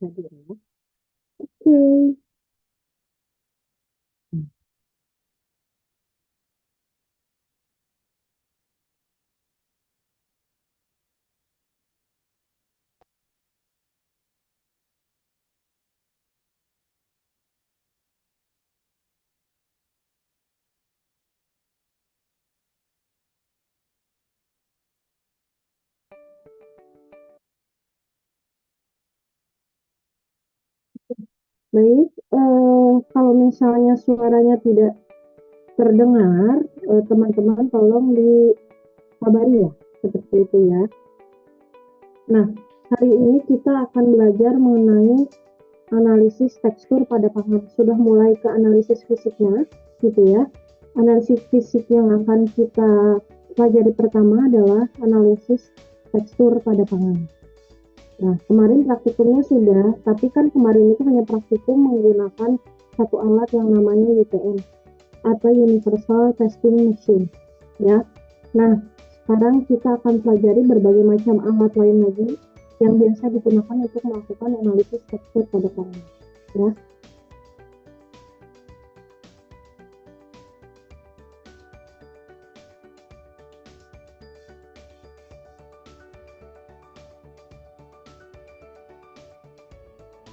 hadir ya. Oke. Baik, kalau misalnya suaranya tidak terdengar, teman-teman tolong dikabari ya, seperti itu ya. Nah, hari ini kita akan belajar mengenai analisis tekstur pada pangan. Sudah mulai ke analisis fisiknya, gitu ya. Analisis fisik yang akan kita pelajari pertama adalah analisis tekstur pada pangan. Nah, kemarin praktikumnya sudah, tapi kan kemarin itu hanya praktikum menggunakan satu alat yang namanya UTM atau Universal Testing Machine, ya. Nah, sekarang kita akan pelajari berbagai macam alat lain lagi yang biasa digunakan untuk melakukan analisis tekstur pada pangan, ya.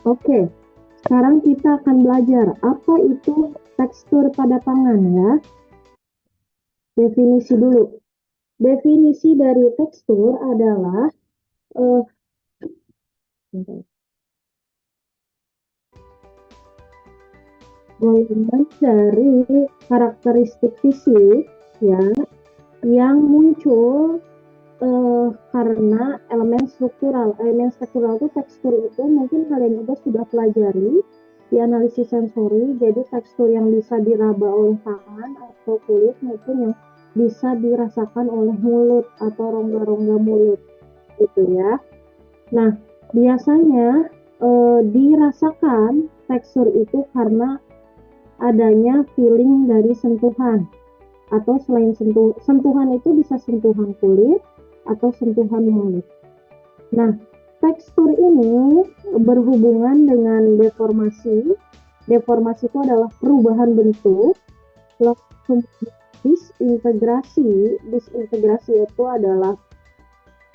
Oke, sekarang kita akan belajar apa itu tekstur pada pangan ya. Definisi dulu. Definisi dari tekstur adalah golongan dari karakteristik fisik ya yang muncul karena elemen struktural. Elemen struktural itu tekstur itu mungkin kalian juga sudah pelajari di analisis sensori. Jadi tekstur yang bisa diraba oleh tangan atau kulit maupun yang bisa dirasakan oleh mulut atau rongga-rongga mulut gitu ya. Nah, biasanya dirasakan tekstur itu karena adanya feeling dari sentuhan atau selain sentuhan itu bisa sentuhan kulit atau sentuhan mulut. Nah, tekstur ini berhubungan dengan deformasi. Deformasi itu adalah perubahan bentuk. Lalu disintegrasi. Disintegrasi itu adalah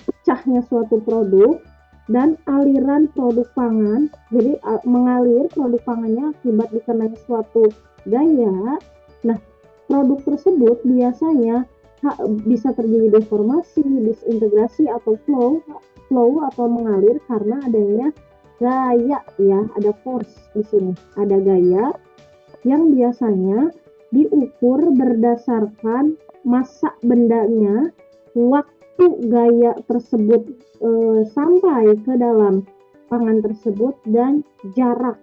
pecahnya suatu produk dan aliran produk pangan. Jadi mengalir produk pangannya akibat dikenai suatu gaya. Nah, produk tersebut biasanya bisa terjadi deformasi, disintegrasi atau flow atau mengalir karena adanya gaya ya, ada force di sini, ada gaya yang biasanya diukur berdasarkan massa bendanya, waktu gaya tersebut sampai ke dalam pangan tersebut dan jarak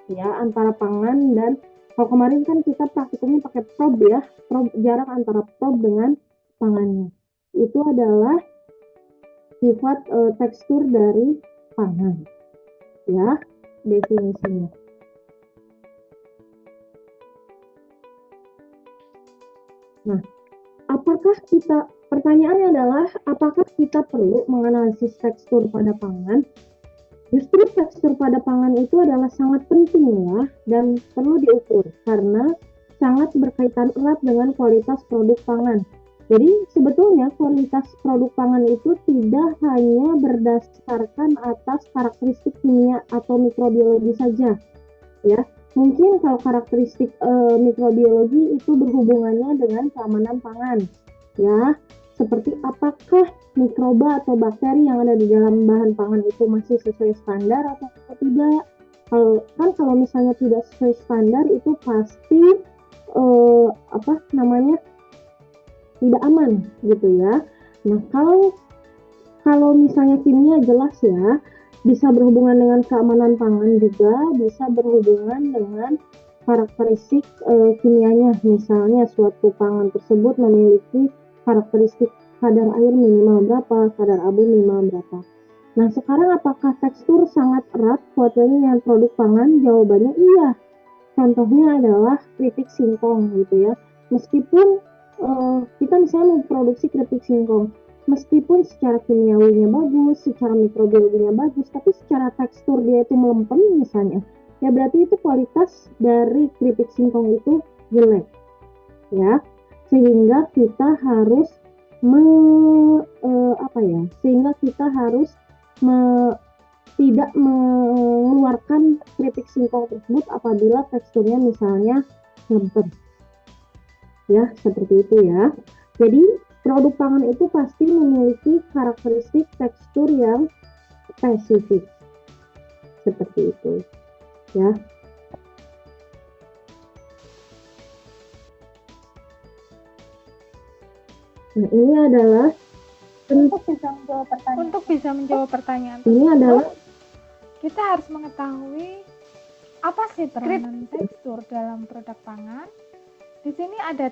ya antara pangan dan kalau kemarin kan kita praktikumnya pakai probe ya, probe, jarak antara probe dengan pangannya. Itu adalah sifat tekstur dari pangan. Ya, definisinya. Nah, pertanyaannya adalah apakah kita perlu menganalisis tekstur pada pangan? Justru tekstur pada pangan itu adalah sangat penting ya dan perlu diukur karena sangat berkaitan erat dengan kualitas produk pangan. Jadi sebetulnya kualitas produk pangan itu tidak hanya berdasarkan atas karakteristik kimia atau mikrobiologi saja ya. Mungkin kalau karakteristik mikrobiologi itu berhubungannya dengan keamanan pangan ya. Seperti apakah mikroba atau bakteri yang ada di dalam bahan pangan itu masih sesuai standar atau tidak. Kalau misalnya tidak sesuai standar itu pasti tidak aman gitu ya. Nah, kalau misalnya kimia jelas ya, bisa berhubungan dengan keamanan pangan juga, bisa berhubungan dengan karakteristik kimianya. Misalnya suatu pangan tersebut memiliki karakteristik kadar air minimal berapa, kadar abu minimal berapa. Nah, sekarang apakah tekstur sangat erat kaitannya dengan produk pangan? Jawabannya iya. Contohnya adalah keripik singkong gitu ya. Meskipun kita misalnya memproduksi keripik singkong, meskipun secara kimiawinya bagus, secara mikrobiologinya bagus, tapi secara tekstur dia itu melempem misalnya, ya berarti itu kualitas dari keripik singkong itu jelek, ya. Sehingga kita harus sehingga kita harus tidak mengeluarkan keripik singkong tersebut apabila teksturnya misalnya lempem, ya seperti itu ya. Jadi produk pangan itu pasti memiliki karakteristik tekstur yang spesifik seperti itu ya. Nah, ini adalah untuk bisa menjawab pertanyaan ini adalah kita harus mengetahui apa sih peranan tekstur dalam produk pangan. Di sini ada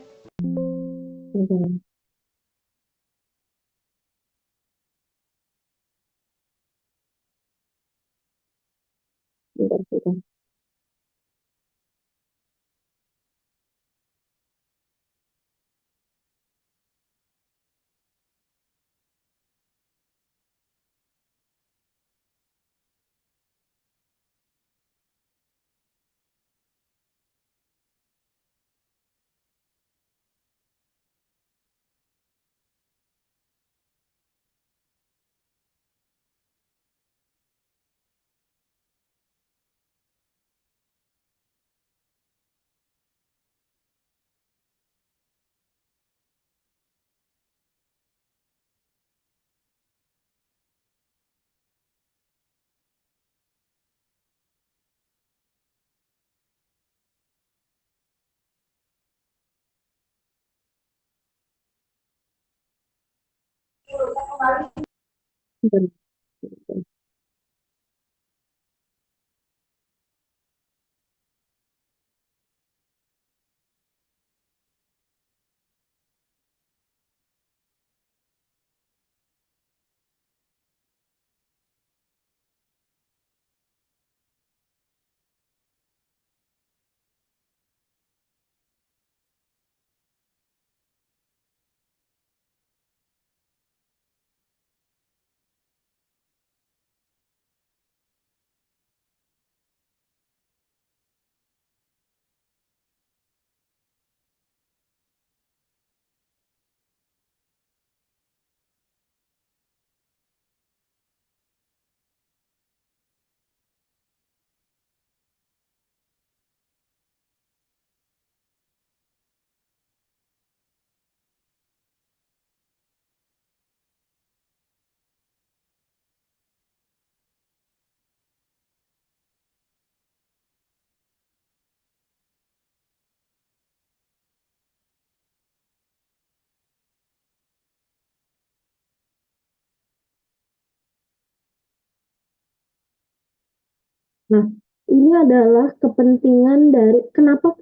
Nah, ini adalah kepentingan dari kenapa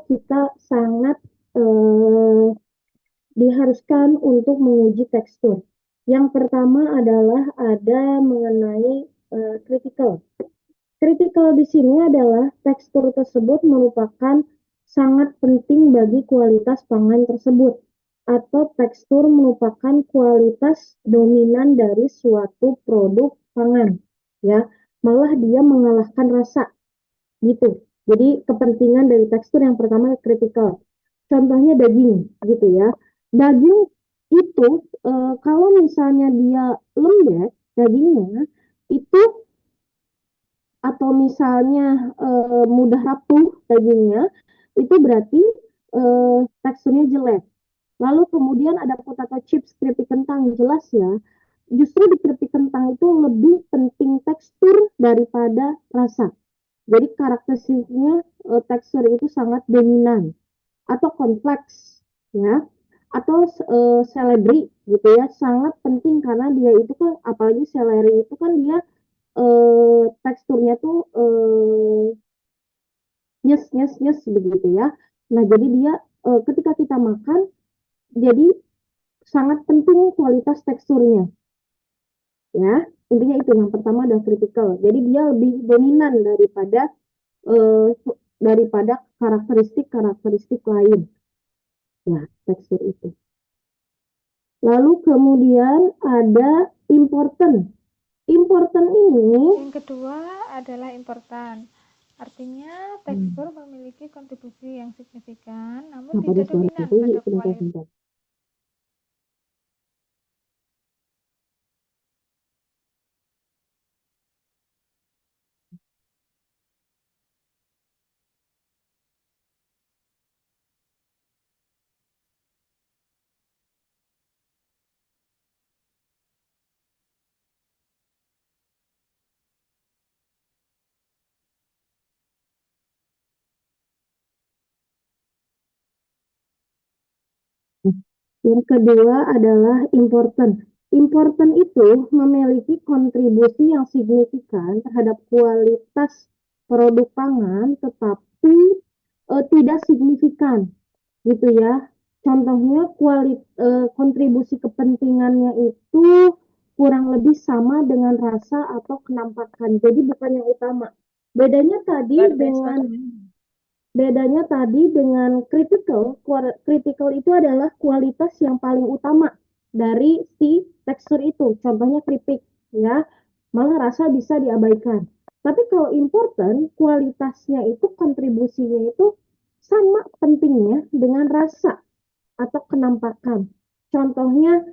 kita sangat diharuskan untuk menguji tekstur. Yang pertama adalah ada mengenai critical. Critical di sini adalah tekstur tersebut merupakan sangat penting bagi kualitas pangan tersebut, atau tekstur merupakan kualitas dominan dari suatu produk pangan, ya. Malah dia mengalahkan rasa, gitu. Jadi kepentingan dari tekstur yang pertama kritikal. Contohnya daging, gitu ya. Daging itu kalau misalnya dia lembek dagingnya itu, atau misalnya mudah rapuh dagingnya, itu berarti teksturnya jelek. Lalu kemudian ada potato chips, keripik kentang, jelas ya. Justru di keripik kentang itu lebih penting tekstur daripada rasa. Jadi karakteristiknya tekstur itu sangat dominan atau kompleks, ya. Atau seledri gitu ya, sangat penting karena dia itu kan, apalagi seleri itu kan dia teksturnya tuh nyes nyes nyes begitu ya. Nah, jadi dia ketika kita makan, jadi sangat penting kualitas teksturnya, ya. Intinya itu yang pertama adalah critical. Jadi dia lebih dominan eh, daripada karakteristik-karakteristik lain, ya, tekstur itu. Lalu kemudian ada important. Important ini Yang kedua adalah important. Artinya tekstur memiliki kontribusi yang signifikan namun tidak dominan pada kualitas. yang kedua adalah important. Important itu memiliki kontribusi yang signifikan terhadap kualitas produk pangan, tetapi tidak signifikan, gitu ya. Contohnya kontribusi kepentingannya itu kurang lebih sama dengan rasa atau kenampakan. Jadi bukan yang utama. Bedanya tadi dengan critical. Critical itu adalah kualitas yang paling utama dari si tekstur itu. Contohnya keripik, ya. Malah rasa bisa diabaikan. Tapi kalau important, kualitasnya itu kontribusinya itu sama pentingnya dengan rasa atau kenampakan. Contohnya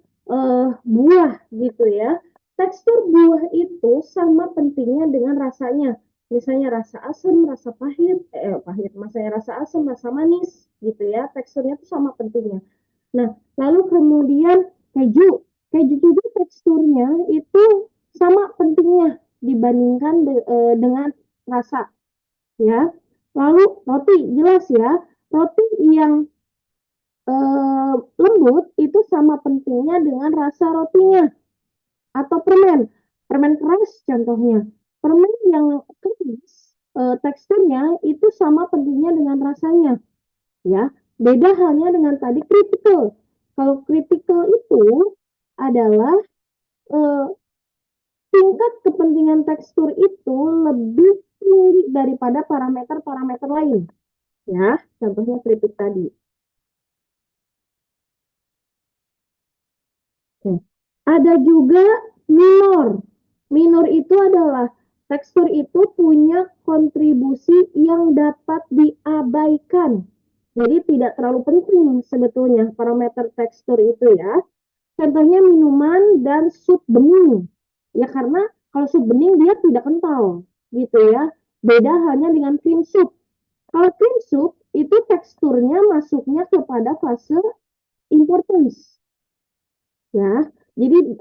buah gitu ya. Tekstur buah itu sama pentingnya dengan rasanya. Misalnya rasa asam, rasa pahit, misalnya rasa asam, rasa manis gitu ya. Teksturnya itu sama pentingnya. Nah, lalu kemudian keju. Keju juga teksturnya itu sama pentingnya dibandingkan dengan rasa ya. Lalu roti jelas ya. Roti yang lembut itu sama pentingnya dengan rasa rotinya. Atau permen, permen keras contohnya. Permen yang keras teksturnya itu sama pentingnya dengan rasanya, ya. Beda halnya dengan tadi critical. Kalau critical itu adalah eh, tingkat kepentingan tekstur itu lebih tinggi daripada parameter-parameter lain, ya. Contohnya keripik tadi. Ada juga minor. Minor itu adalah tekstur itu punya kontribusi yang dapat diabaikan. Jadi tidak terlalu penting sebetulnya parameter tekstur itu ya. Contohnya minuman dan sup bening. Ya karena kalau sup bening dia tidak kental gitu ya. Beda halnya dengan cream soup. Kalau cream soup itu teksturnya masuknya kepada fase importance ya. Jadi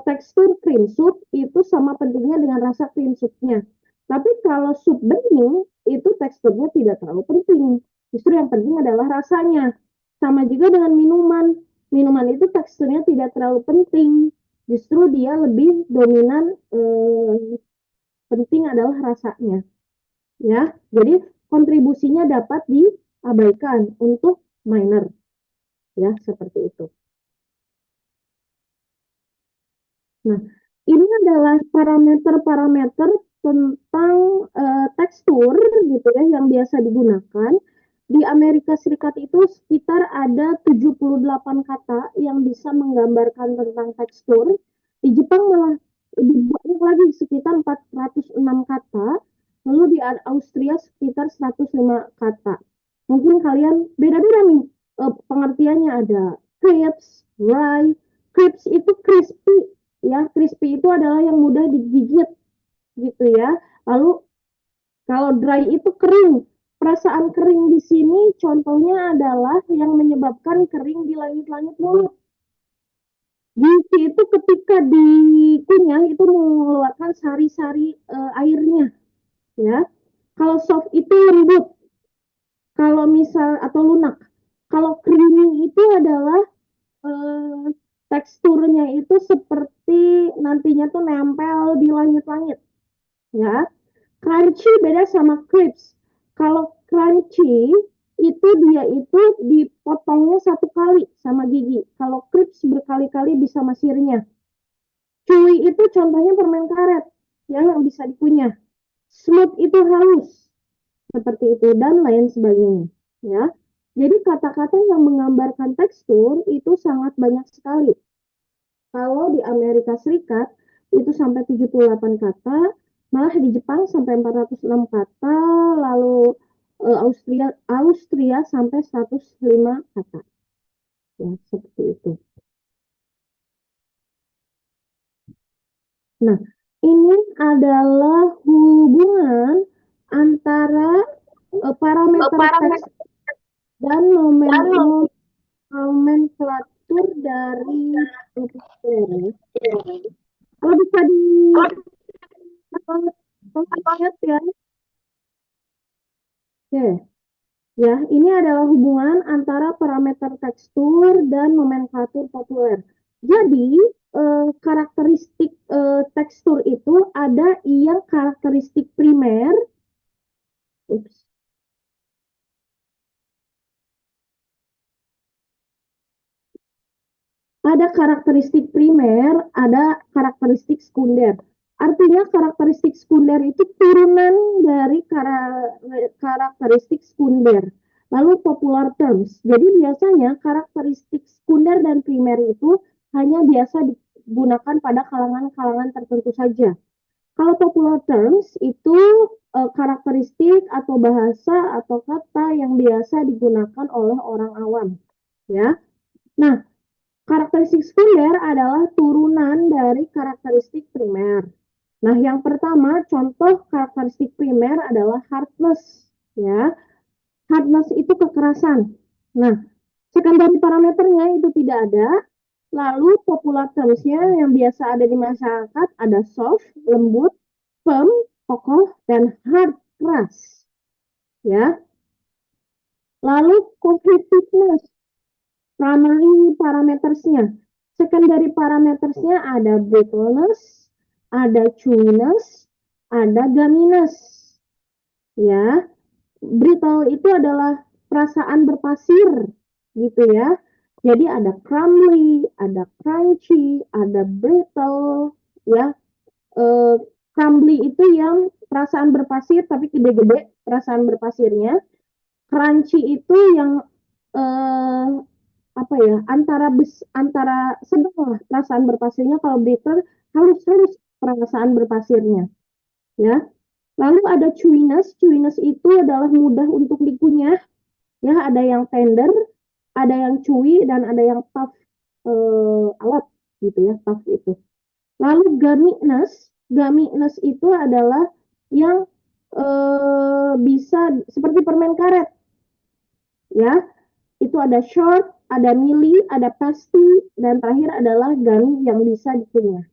tekstur cream soup itu sama pentingnya dengan rasa cream soupnya. Tapi kalau sup bening itu teksturnya tidak terlalu penting. Justru yang penting adalah rasanya. Sama juga dengan minuman. Minuman itu teksturnya tidak terlalu penting. Justru dia lebih dominan penting adalah rasanya. Ya, jadi kontribusinya dapat diabaikan untuk minor. Ya, seperti itu. Nah, ini adalah parameter-parameter tentang tekstur gitu ya yang biasa digunakan. Di Amerika Serikat itu sekitar ada 78 kata yang bisa menggambarkan tentang tekstur. Di Jepang malah lebih banyak lagi sekitar 406 kata. Lalu di Austria sekitar 105 kata. Mungkin kalian beda-beda nih pengertiannya ada crisp, dry. Crisp itu crispy ya, crispy itu adalah yang mudah digigit gitu ya. Lalu kalau dry itu kering. Perasaan kering di sini contohnya adalah yang menyebabkan kering di langit-langit mulut. Gizi itu ketika dikunyah itu mengeluarkan sari-sari airnya ya. Kalau soft itu lembut. Kalau misal atau lunak. Kalau creamy itu adalah teksturnya itu seperti nantinya tuh nempel di langit-langit ya. Crunchy beda sama crisp. Kalau crunchy itu dia itu dipotongnya satu kali sama gigi. Kalau crisp berkali-kali bisa masirnya. Chewy itu contohnya permen karet ya, yang bisa dikunyah. Smooth itu halus seperti itu dan lain sebagainya ya. Jadi kata-kata yang menggambarkan tekstur itu sangat banyak sekali. Kalau di Amerika Serikat itu sampai 78 kata, malah di Jepang sampai 406 kata, lalu Austria sampai 105 kata. Ya, seperti itu. Nah, ini adalah hubungan antara parameter teks dan nomenklatur dari software. Kalau bisa lihat ya. Oke. Ya, ini adalah hubungan antara parameter tekstur dan nomenklatur populer. Jadi, karakteristik tekstur itu ada yang karakteristik primer. Ups. Ada karakteristik primer, ada karakteristik sekunder. Artinya karakteristik sekunder itu turunan dari karakteristik sekunder. Lalu popular terms. Jadi biasanya karakteristik sekunder dan primer itu hanya biasa digunakan pada kalangan-kalangan tertentu saja. Kalau popular terms itu karakteristik atau bahasa atau kata yang biasa digunakan oleh orang awam, ya. Nah, karakteristik sekunder adalah turunan dari karakteristik primer. Nah, yang pertama contoh karakteristik primer adalah hardness, ya. Hardness itu kekerasan. Nah, secondary parameternya itu tidak ada. Lalu popular terms-nya yang biasa ada di masyarakat ada soft, lembut, firm, kokoh, dan hard, keras. Ya. Lalu cohesiveness, primary parametersnya. Secondary parametersnya ada brittleness, ada chewiness, ada gumminess. Ya, brittle itu adalah perasaan berpasir, gitu ya. Jadi ada crumbly, ada crunchy, ada brittle, ya. Crumbly itu yang perasaan berpasir tapi gede-gede perasaan berpasirnya. Crunchy itu yang apa ya, antara sedang lah perasaan berpasirnya. Kalau bitter halus-halus perasaan berpasirnya, ya. Lalu ada chewiness. Chewiness itu adalah mudah untuk dikunyah, ya. Ada yang tender, ada yang chewy, dan ada yang tough, alat gitu ya, tough itu. Lalu gumminess itu adalah yang bisa seperti permen karet, ya. Itu ada short, ada mealy, ada pasty, dan terakhir adalah gummy yang bisa dikunyah.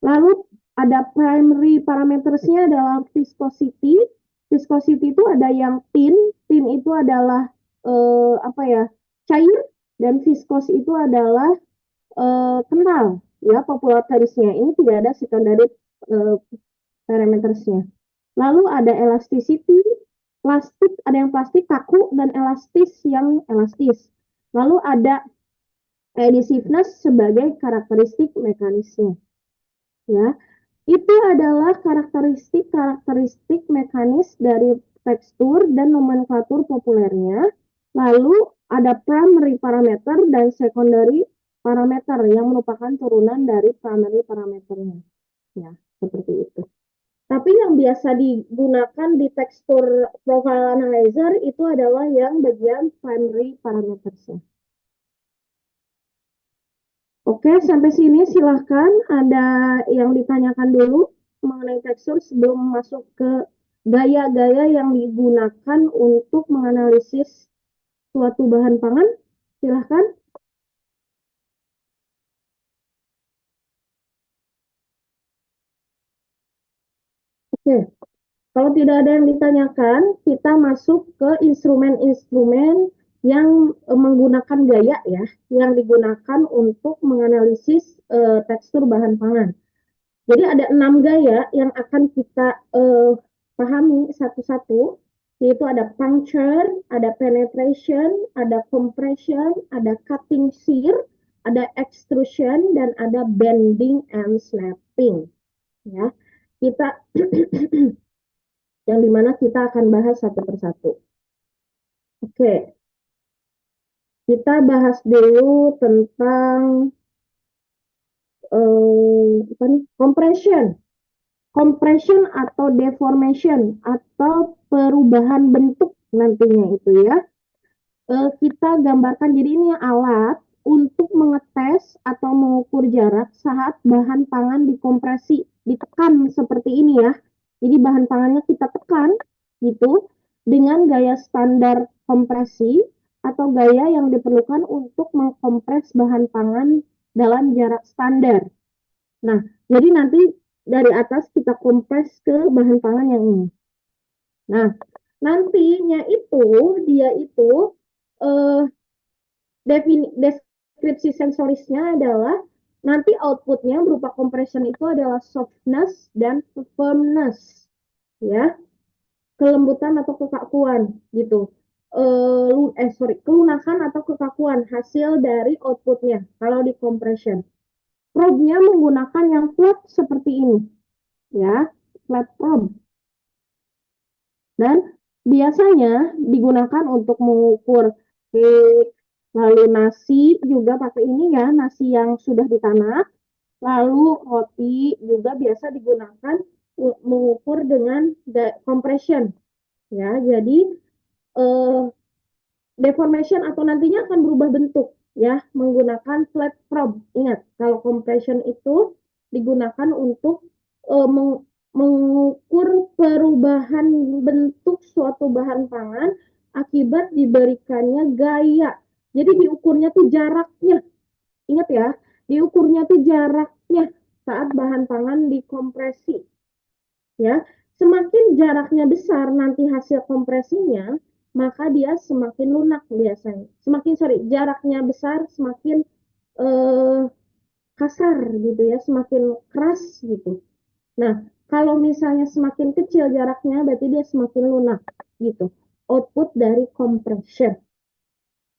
Lalu ada primary parametersnya adalah viscosity. Viscosity itu ada yang thin itu adalah apa ya, cair, dan viscous itu adalah kental, ya. Popular terms-nya ini tidak ada secondary parametersnya. Lalu ada elasticity, plastik, ada yang plastik kaku, dan elastis yang elastis. Lalu ada adhesiveness sebagai karakteristik mekanisme, ya. Itu adalah karakteristik mekanis dari tekstur dan nomenklatur populernya. Lalu ada primary parameter dan secondary parameter yang merupakan turunan dari primary parameternya, ya, seperti itu. Tapi yang biasa digunakan di tekstur profile analyzer itu adalah yang bagian primary parametersnya. Oke, sampai sini silahkan ada yang ditanyakan dulu mengenai tekstur sebelum masuk ke gaya-gaya yang digunakan untuk menganalisis suatu bahan pangan. Silahkan. Oke, kalau tidak ada yang ditanyakan, kita masuk ke instrumen-instrumen yang menggunakan gaya, ya, yang digunakan untuk menganalisis tekstur bahan pangan. Jadi ada 6 gaya yang akan kita pahami satu-satu, yaitu ada puncture, ada penetration, ada compression, ada cutting shear, ada extrusion, dan ada bending and snapping, ya. Kita yang dimana kita akan bahas satu persatu. Oke, kita bahas dulu tentang apa nih? Compression atau deformation atau perubahan bentuk nantinya itu ya. Kita gambarkan, jadi ini alat untuk mengetes atau mengukur jarak saat bahan pangan dikompresi, ditekan seperti ini ya. Jadi bahan pangannya kita tekan gitu dengan gaya standar kompresi atau gaya yang diperlukan untuk mengkompres bahan pangan dalam jarak standar. Nah, jadi nanti dari atas kita kompres ke bahan pangan yang ini. Nah, nantinya itu dia itu eh, deskripsi sensorisnya adalah nanti outputnya berupa compression itu adalah softness dan firmness, ya, kelembutan atau kekakuan gitu. Kelunasan atau kekakuan hasil dari outputnya kalau di compression. Probe-nya menggunakan yang flat seperti ini, ya, flat probe. Dan biasanya digunakan untuk mengukur cake, lalu nasi juga pakai ini ya, nasi yang sudah ditanak, lalu roti juga biasa digunakan mengukur dengan compression ya. Jadi eh, deformation atau nantinya akan berubah bentuk ya menggunakan flat probe. Ingat, kalau compression itu digunakan untuk mengukur perubahan bentuk suatu bahan pangan akibat diberikannya gaya. Jadi diukurnya tuh jaraknya. Ingat ya, diukurnya tuh jaraknya saat bahan pangan dikompresi. Ya, semakin jaraknya besar nanti hasil kompresinya, maka dia semakin lunak biasanya. Jaraknya besar semakin eh, kasar gitu ya, semakin keras gitu. Nah, kalau misalnya semakin kecil jaraknya, berarti dia semakin lunak gitu. Output dari compression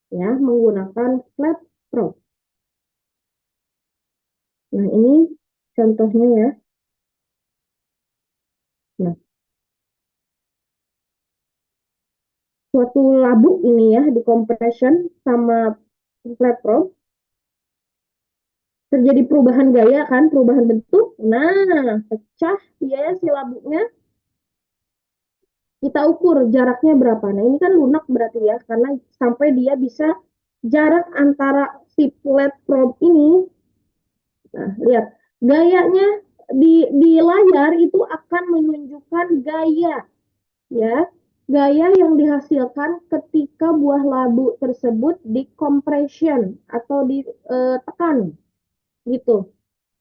ya menggunakan flat probe. Nah, ini contohnya ya. Nah, suatu labu ini ya di compression sama flat probe terjadi perubahan gaya kan, perubahan bentuk. Nah, pecah ya si labunya. Kita ukur jaraknya berapa. Nah, ini kan lunak berarti ya, karena sampai dia bisa jarak antara si flat probe ini. Nah, lihat gayanya di layar itu akan menunjukkan gaya ya. Gaya yang dihasilkan ketika buah labu tersebut di compression atau ditekan gitu.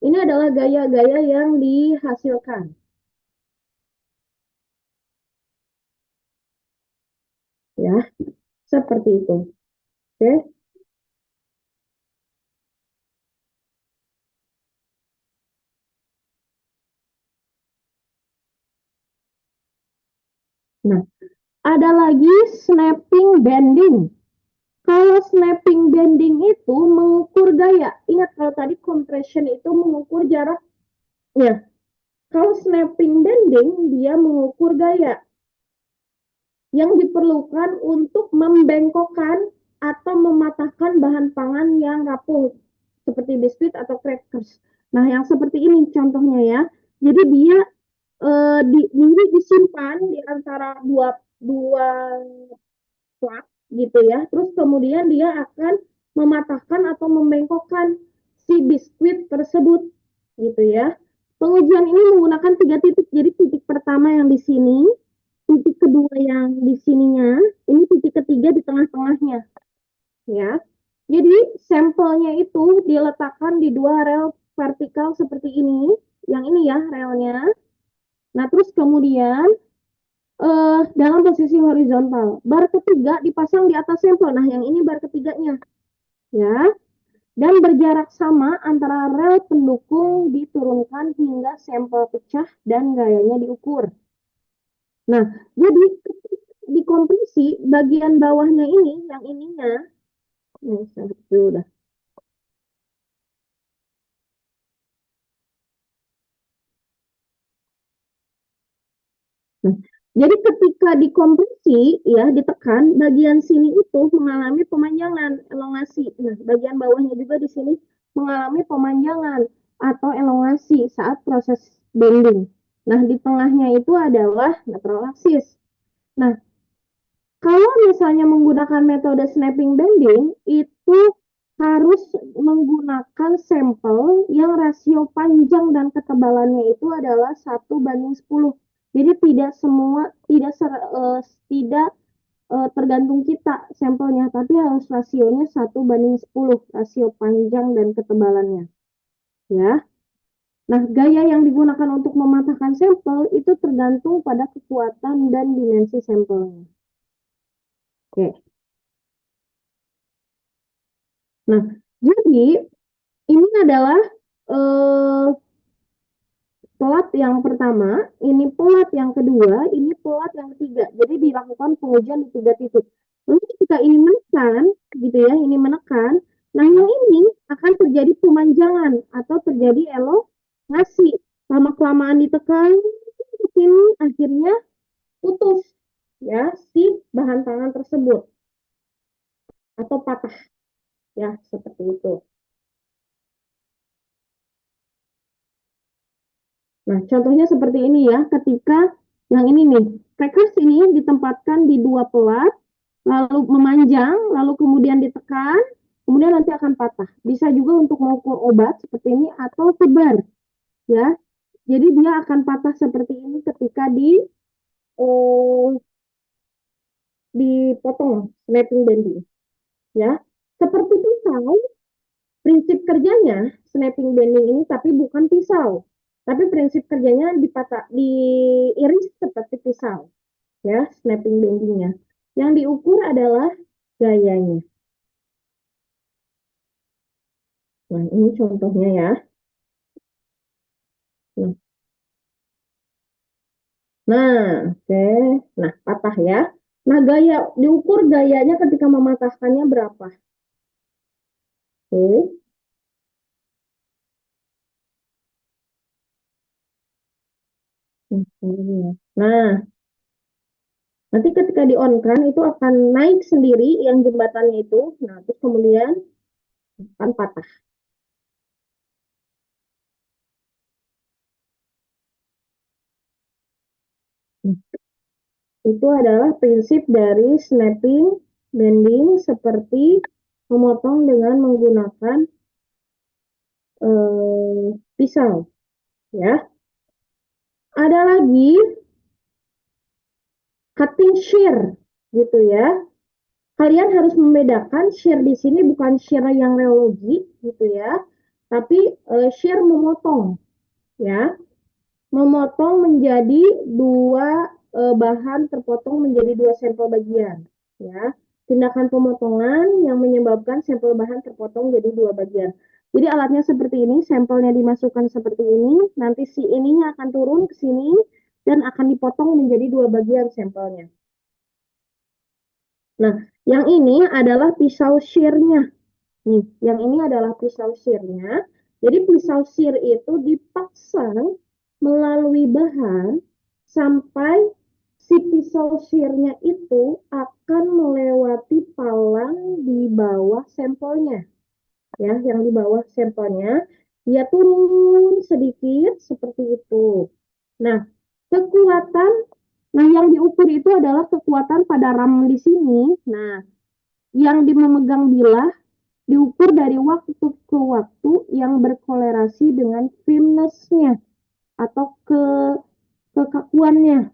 Ini adalah gaya-gaya yang dihasilkan ya, seperti itu. Oke. Nah, ada lagi snapping bending. Kalau snapping bending itu mengukur gaya. Ingat kalau tadi compression itu mengukur jarak. Ya, kalau snapping bending dia mengukur gaya yang diperlukan untuk membengkokkan atau mematahkan bahan pangan yang rapuh seperti biskuit atau crackers. Nah, yang seperti ini contohnya ya. Jadi dia ini disimpan di antara dua dua plak gitu ya. Terus kemudian dia akan mematahkan atau membengkokkan si biskuit tersebut gitu ya. Pengujian ini menggunakan 3 titik. Jadi titik pertama yang di sini, titik kedua yang di sininya, ini titik ketiga di tengah-tengahnya ya. Jadi sampelnya itu diletakkan di dua rel vertikal seperti ini. Yang ini ya relnya. Nah, terus kemudian dalam posisi horizontal. Bar ketiga dipasang di atas sampel. Nah, yang ini bar ketiganya ya. Dan berjarak sama antara rel pendukung diturunkan hingga sampel pecah dan gayanya diukur. Nah, jadi dikompresi bagian bawahnya ini, yang ininya, nih, sudah. Nah, jadi ketika dikompresi, ya, ditekan, bagian sini itu mengalami pemanjangan, elongasi. Nah, bagian bawahnya juga di sini mengalami pemanjangan. atau elongasi saat proses bending. Nah, di tengahnya itu adalah natural axis. Nah, kalau misalnya menggunakan metode snapping bending, itu harus menggunakan sampel yang rasio panjang dan ketebalannya itu adalah 1:10. Jadi tidak semua, tidak tergantung kita sampelnya, tapi harus rasionya 1:10, rasio panjang dan ketebalannya. Ya. Nah, gaya yang digunakan untuk mematahkan sampel itu tergantung pada kekuatan dan dimensi sampelnya. Oke. Nah, jadi ini adalah pelat yang pertama, ini pelat yang kedua, ini pelat yang ketiga. Jadi dilakukan pengujian di 3 titik. Lalu ketika ini menekan, gitu ya, ini menekan, nah yang ini akan terjadi pemanjangan atau terjadi elongasi. Lama-kelamaan ditekan, ini akhirnya putus ya si bahan tangan tersebut atau patah ya seperti itu. Nah, contohnya seperti ini ya, ketika yang ini nih, crackers ini ditempatkan di 2 pelat, lalu memanjang, lalu kemudian ditekan, kemudian nanti akan patah. Bisa juga untuk mengukur obat seperti ini atau sebar, ya. Jadi dia akan patah seperti ini ketika dipotong snapping bending, ya. Seperti pisau, prinsip kerjanya snapping bending ini tapi bukan pisau. Tapi prinsip kerjanya diiris seperti pisau, ya, snapping bendingnya. Yang diukur adalah gayanya. Nah, ini contohnya ya. Nah, oke. Nah, patah ya. Nah, diukur gayanya ketika mematahkannya berapa? Oke. Nah, nanti ketika di-on-kan itu akan naik sendiri yang jembatannya itu. Nah, terus kemudian akan patah. Itu adalah prinsip dari snapping bending seperti memotong dengan menggunakan pisau. Ya. Ada lagi cutting shear gitu ya. Kalian harus membedakan shear di sini bukan shear yang reologi gitu ya, tapi shear memotong ya. Memotong menjadi dua bahan terpotong menjadi 2 sampel bagian ya. Tindakan pemotongan yang menyebabkan sampel bahan terpotong jadi 2 bagian. Jadi alatnya seperti ini, sampelnya dimasukkan seperti ini, nanti si ininya akan turun ke sini dan akan dipotong menjadi 2 bagian sampelnya. Nah, yang ini adalah pisau shear-nya. Nih, yang ini adalah pisau shear-nya. Jadi pisau shear itu dipasang melalui bahan sampai si pisau shear-nya itu akan melewati palang di bawah sampelnya. Ya, yang di bawah sampelnya dia turun sedikit seperti itu. Nah, kekuatan yang diukur itu adalah kekuatan pada ram di sini. Nah, yang memegang bilah diukur dari waktu ke waktu yang berkolerasi dengan firmness-nya atau kekakuannya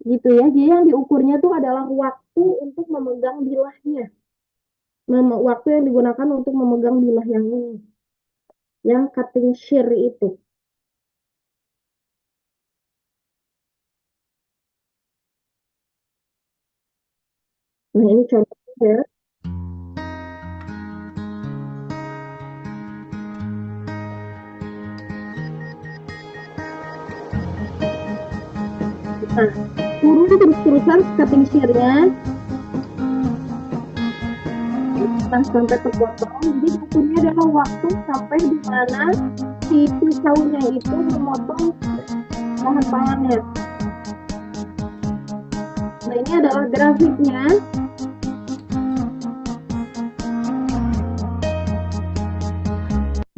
gitu ya. Jadi yang diukurnya itu adalah waktu untuk memegang bilahnya. Waktu yang digunakan untuk memegang bilah yang ini. Yang cutting shear itu. Nah, ini contohnya. Nah, turun terus-terusan cutting shear-nya. Nah, sampai terpotong. Jadi ukurnya adalah waktu sampai di mana si pisaunya itu memotong bahan pangannya. Nah, ini adalah grafiknya.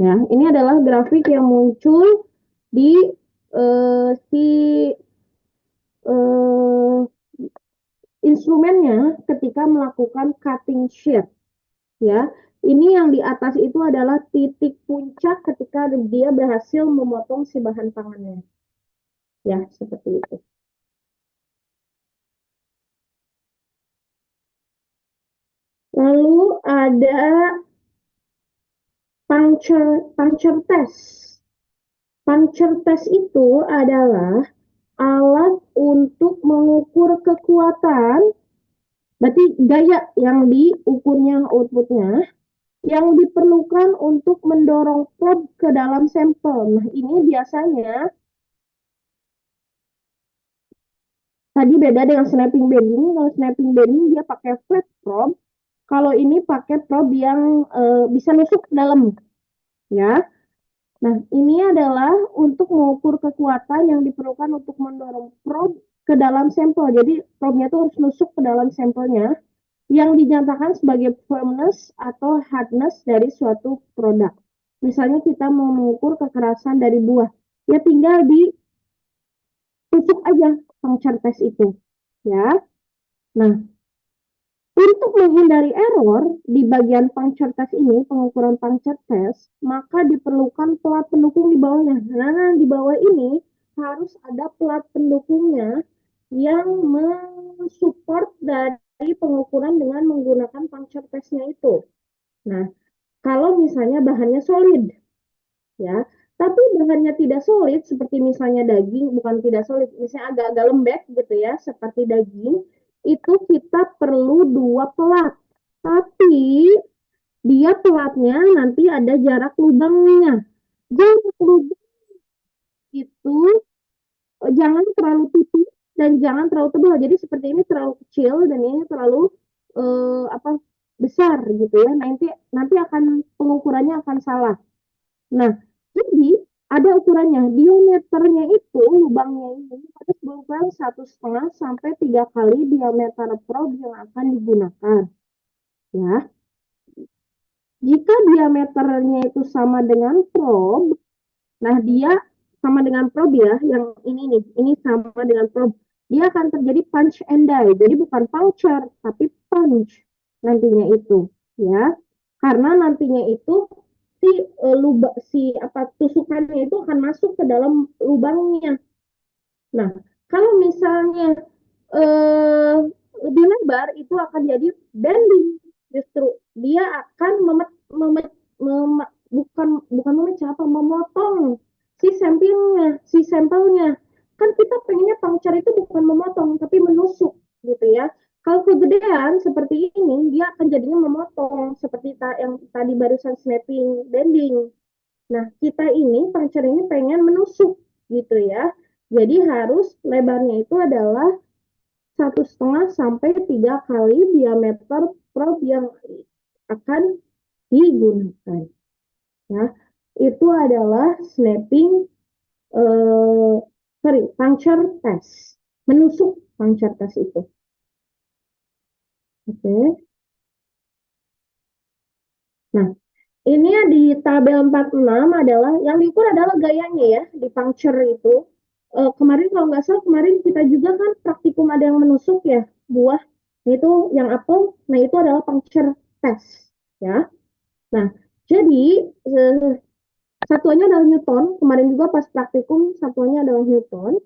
Ya, ini adalah grafik yang muncul di si eh, instrumennya ketika melakukan cutting shear. Ya, ini yang di atas itu adalah titik puncak ketika dia berhasil memotong si bahan pangannya. Ya, seperti itu. Lalu ada puncture test. Puncture test itu adalah alat untuk mengukur kekuatan, berarti gaya yang diukurnya outputnya, yang diperlukan untuk mendorong probe ke dalam sampel. Nah, ini biasanya tadi beda dengan snapping bending. Kalau snapping bending dia pakai flat probe, kalau ini pakai probe yang bisa nusuk ke dalam, ya. Nah, ini adalah untuk mengukur kekuatan yang diperlukan untuk mendorong probe ke dalam sampel. Jadi, probe-nya itu harus nusuk ke dalam sampelnya yang dinyatakan sebagai firmness atau hardness dari suatu produk. Misalnya kita mau mengukur kekerasan dari buah, ya tinggal ditusuk aja puncture test itu, ya. Nah, untuk menghindari error di bagian puncture test ini, pengukuran puncture test, maka diperlukan pelat pendukung di bawahnya. Nah, di bawah ini harus ada pelat pendukungnya yang mensupport dari pengukuran dengan menggunakan puncture test-nya itu. Nah, kalau misalnya bahannya solid, ya, tapi bahannya tidak solid, seperti misalnya daging, bukan tidak solid, misalnya agak-agak lembek gitu ya, seperti daging, itu kita perlu 2 pelat. Tapi dia pelatnya nanti ada jarak lubangnya. Jarak lubang itu jangan terlalu tipis dan jangan terlalu tebal. Jadi seperti ini terlalu kecil dan ini terlalu apa besar gitu ya. Nanti nanti akan pengukurannya akan salah. Nah, jadi ada ukurannya. Diameternya itu lubangnya ini harus berukuran 1,5 sampai 3 kali diameter probe yang akan digunakan. Ya, jika diameternya itu sama dengan probe, nah dia sama dengan probe ya, yang ini nih, ini sama dengan probe. Dia akan terjadi punch and die. Jadi bukan puncture, tapi punch nantinya itu, ya. Karena nantinya itu si apa tusukannya itu akan masuk ke dalam lubangnya. Nah, kalau misalnya eh, lebih lebar itu akan jadi bending, justru dia akan memet, bukan bukan memecah apa memotong si sampelnya kan kita pengennya puncture itu bukan memotong tapi menusuk gitu ya. Kalau kegedean seperti ini dia akan jadinya memotong seperti yang tadi barusan snapping bending. Nah, kita ini puncture ini pengen menusuk gitu ya. Jadi harus lebarnya itu adalah 1,5 sampai 3 kali diameter probe yang akan digunakan. Ya, itu adalah snapping, puncture test, menusuk puncture test itu. Oke. Nah, ini di tabel 46 adalah yang diukur adalah gayanya ya di puncture itu. Kemarin kalau nggak salah kemarin kita juga kan praktikum ada yang menusuk ya buah. Nah, itu yang apel. Nah itu adalah puncture test ya. Nah jadi satuannya adalah Newton. Kemarin juga pas praktikum satuannya adalah Newton.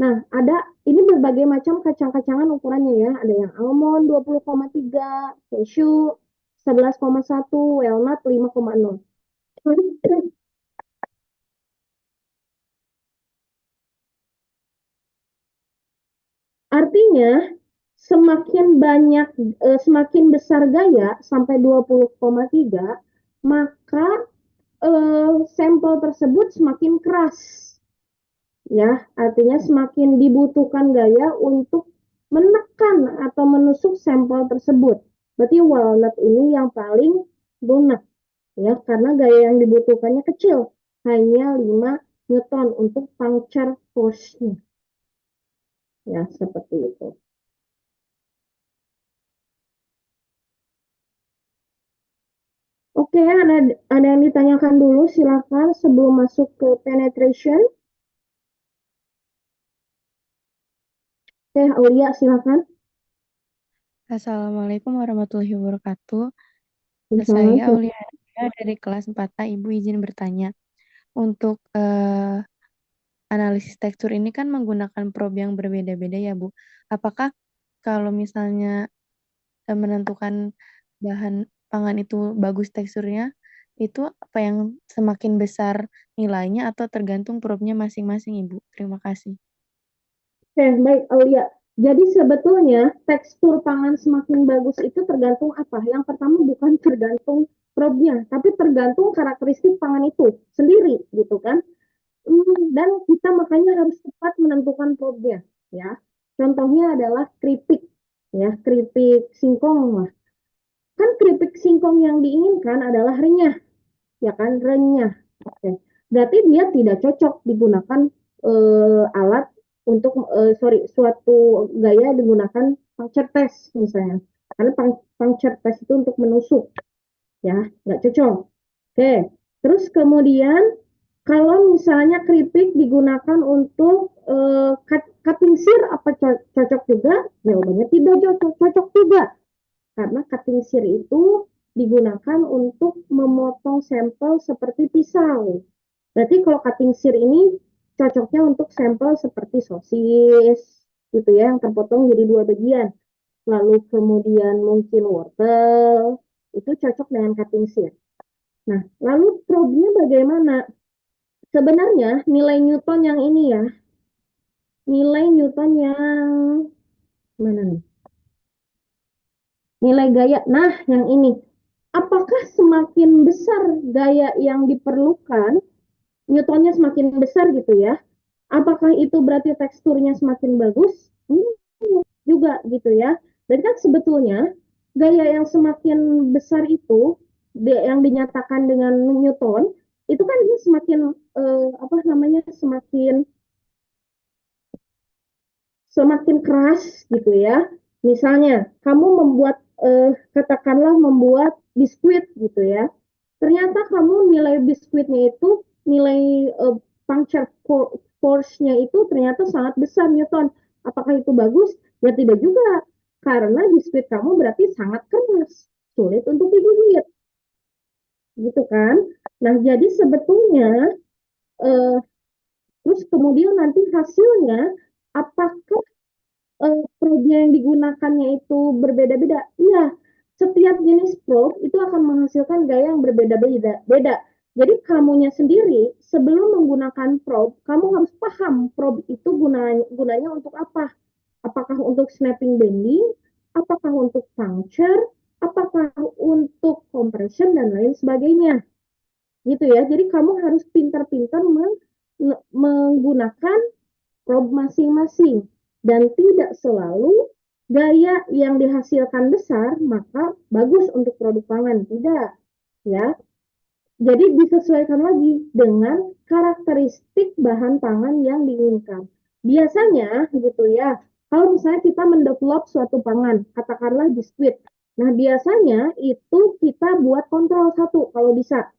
Nah ada ini berbagai macam kacang-kacangan ukurannya ya. Ada yang almond 20,3, cashew 11,1, walnut 5,0. Artinya semakin banyak semakin besar gaya sampai 20,3 maka sampel tersebut semakin keras ya artinya semakin dibutuhkan gaya untuk menekan atau menusuk sampel tersebut. Berarti walnut ini yang paling lunak ya karena gaya yang dibutuhkannya kecil hanya 5 Newton untuk puncture force-nya ya seperti itu. Oke, ada yang ditanyakan dulu, silakan sebelum masuk ke penetration. Oke, Aulia, silakan. Assalamualaikum warahmatullahi wabarakatuh. Misalnya, Saya Aulia dari kelas 4A. Ibu izin bertanya. Untuk analisis tekstur ini kan menggunakan probe yang berbeda-beda ya, Bu. Apakah kalau misalnya menentukan bahan pangan itu bagus teksturnya, itu apa yang semakin besar nilainya atau tergantung probe-nya masing-masing, Ibu? Terima kasih. Oke, baik, Aulia. Jadi sebetulnya tekstur pangan semakin bagus itu tergantung apa? Yang pertama bukan tergantung probe-nya, tapi tergantung karakteristik pangan itu sendiri, gitu kan? Dan kita makanya harus cepat menentukan probe-nya, ya. Contohnya adalah keripik, ya, keripik singkong lah. Kan keripik singkong yang diinginkan adalah renyah, ya kan, renyah. Oke. Berarti dia tidak cocok digunakan alat untuk suatu gaya digunakan puncture test misalnya. Karena puncture test itu untuk menusuk, ya, nggak cocok. Oke. Terus kemudian kalau misalnya keripik digunakan untuk cutting sear apa cocok juga? Jawabannya tidak cocok, cocok juga. Karena cutting sear itu digunakan untuk memotong sampel seperti pisau. Berarti kalau cutting sear ini cocoknya untuk sampel seperti sosis, gitu ya, yang terpotong jadi dua bagian. Lalu kemudian mungkin wortel, itu cocok dengan cutting sear. Nah, lalu probe-nya bagaimana? Sebenarnya nilai Newton yang ini ya, nilai Newton yang mana nih? Nilai gaya. Nah, yang ini. Apakah semakin besar gaya yang diperlukan, Newtonnya semakin besar gitu ya? Apakah itu berarti teksturnya semakin bagus? Juga gitu ya. Dan kan sebetulnya gaya yang semakin besar itu yang dinyatakan dengan Newton itu kan dia semakin apa namanya semakin keras gitu ya. Misalnya, kamu membuat katakanlah membuat biskuit gitu ya. Ternyata kamu nilai biskuitnya itu nilai puncture force-nya itu ternyata sangat besar Newton. Apakah itu bagus? Ya tidak juga. Karena biskuit kamu berarti sangat keras, sulit untuk digigit. Gitu kan? Nah, jadi sebetulnya eh, terus kemudian nanti hasilnya apakah probe yang digunakannya itu berbeda-beda. Iya, setiap jenis probe itu akan menghasilkan gaya yang berbeda-beda. Jadi kamunya sendiri sebelum menggunakan probe, kamu harus paham probe itu gunanya untuk apa. Apakah untuk snapping bending, apakah untuk puncture, apakah untuk compression dan lain sebagainya. Gitu ya. Jadi kamu harus pintar-pintar menggunakan probe masing-masing dan tidak selalu gaya yang dihasilkan besar maka bagus untuk produk pangan, tidak ya. Jadi disesuaikan lagi dengan karakteristik bahan pangan yang diinginkan. Biasanya gitu ya, kalau misalnya kita mendevelop suatu pangan, katakanlah biskuit. Nah, biasanya itu kita buat kontrol satu kalau bisa.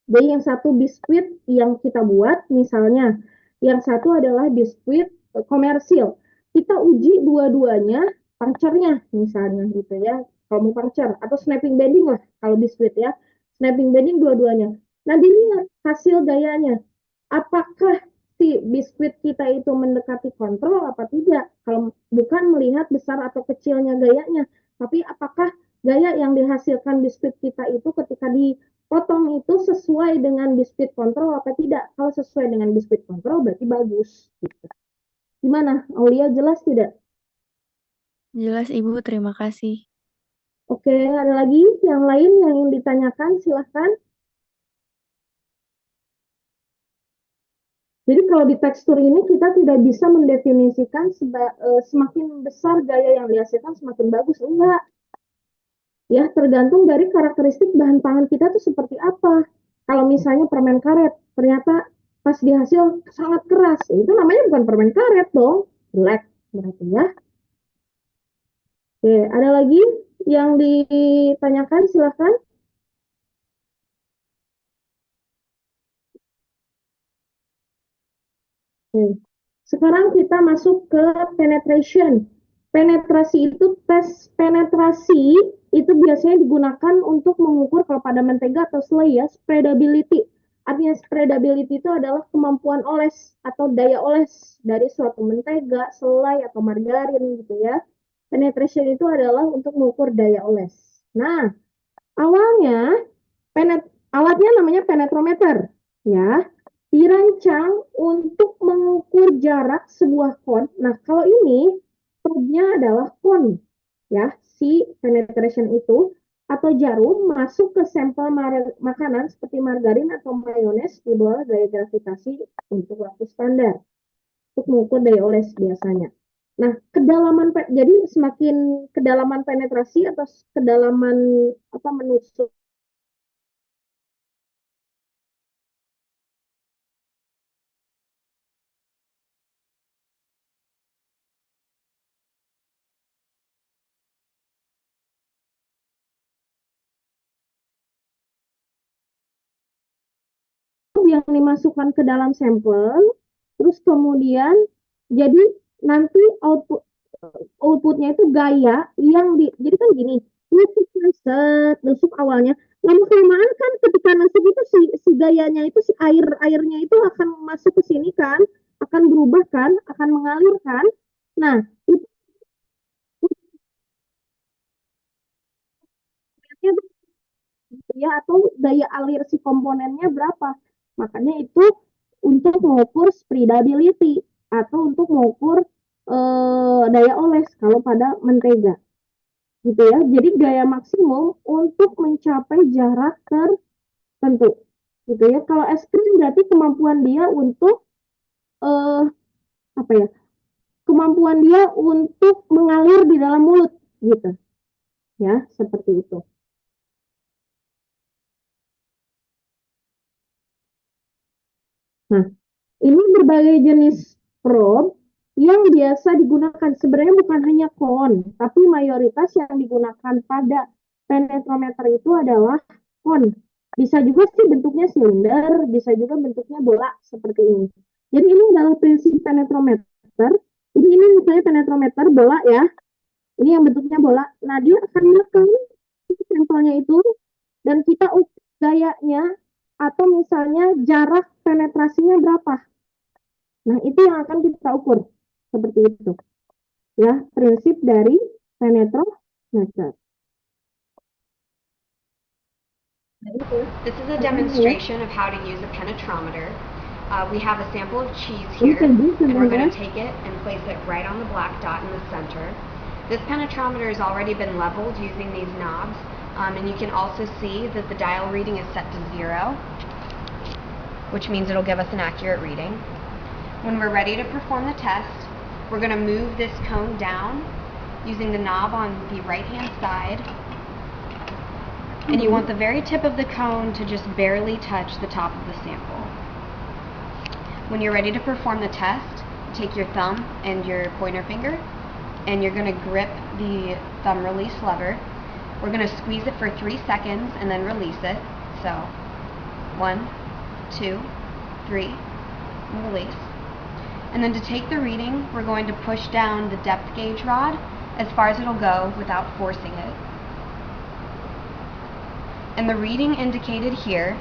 Jadi yang satu biskuit yang kita buat, misalnya, yang satu adalah biskuit komersil. Kita uji dua-duanya puncture-nya, misalnya gitu ya. Kalau mau puncture, atau snapping bending lah, kalau biskuit ya. Snapping bending dua-duanya. Nah, dilihat hasil gayanya. Apakah si biskuit kita itu mendekati kontrol apa tidak? Kalau bukan melihat besar atau kecilnya gayanya, tapi apakah gaya yang dihasilkan biskuit kita itu ketika potong itu sesuai dengan biskuit kontrol apa tidak? Kalau sesuai dengan biskuit kontrol berarti bagus. Gitu. Gimana, Aulia, jelas tidak? Jelas, Ibu. Terima kasih. Oke, ada lagi yang lain yang ingin ditanyakan? Silahkan. Jadi kalau di tekstur ini kita tidak bisa mendefinisikan semakin besar gaya yang dihasilkan semakin bagus. Enggak. Ya, tergantung dari karakteristik bahan pangan kita tuh seperti apa. Kalau misalnya permen karet, ternyata pas dihasil sangat keras. Itu namanya bukan permen karet dong. Jelek berarti ya. Oke, ada lagi yang ditanyakan? Silahkan. Oke. Sekarang kita masuk ke penetration. Penetrasi itu tes penetrasi itu biasanya digunakan untuk mengukur kalau pada mentega atau selai ya, spreadability. Artinya spreadability itu adalah kemampuan oles atau daya oles dari suatu mentega, selai atau margarin gitu ya. Penetration itu adalah untuk mengukur daya oles. Nah, awalnya alatnya namanya penetrometer ya, dirancang untuk mengukur jarak sebuah kon. Nah, kalau ini probe-nya adalah kon ya, si penetration itu atau jarum masuk ke sampel makanan seperti margarin atau mayones di bawah gaya gravitasi untuk waktu standar untuk mengukur daya oles biasanya. Nah, jadi semakin kedalaman penetrasi atau kedalaman menusuk yang dimasukkan ke dalam sampel, terus kemudian jadi nanti outputnya itu gaya yang jadi kan gini, nusuk awalnya, lama kelamaan kan ketika nusuk itu si gayanya itu si airnya itu akan masuk ke sini kan, akan berubah kan, akan mengalir kan. Nah, itu ya atau daya alir si komponennya berapa. Makanya itu untuk mengukur spreadability atau untuk mengukur daya oles kalau pada mentega gitu ya. Jadi gaya maksimum untuk mencapai jarak tertentu gitu ya. Kalau es krim berarti kemampuan dia untuk eh, apa ya? Kemampuan dia untuk mengalir di dalam mulut gitu ya, seperti itu. Nah, ini berbagai jenis probe yang biasa digunakan. Sebenarnya bukan hanya kon, tapi mayoritas yang digunakan pada penetrometer itu adalah kon. Bisa juga sih bentuknya silinder, bisa juga bentuknya bola seperti ini. Jadi ini adalah prinsip penetrometer. Jadi ini misalnya penetrometer bola ya. Ini yang bentuknya bola. Nah, dia akan menekan sampelnya itu dan kita ukur gayanya atau misalnya jarak penetrasinya berapa. Nah, itu yang akan kita ukur. Seperti itu. Ya, prinsip dari penetrometer. This is a demonstration of how to use a penetrometer. We have a sample of cheese here, and we're going to take it and place it right on the black dot in the center. This penetrometer has already been leveled using these knobs, and you can also see that the dial reading is set to 0, which means it'll give us an accurate reading. When we're ready to perform the test, we're going to move this cone down using the knob on the right-hand side, and you want the very tip of the cone to just barely touch the top of the sample. When you're ready to perform the test, take your thumb and your pointer finger, and you're going to grip the thumb release lever. We're going to squeeze it for 3 seconds and then release it. So, 1, 2, 3, and release. And then to take the reading, we're going to push down the depth gauge rod as far as it'll go without forcing it. And the reading indicated here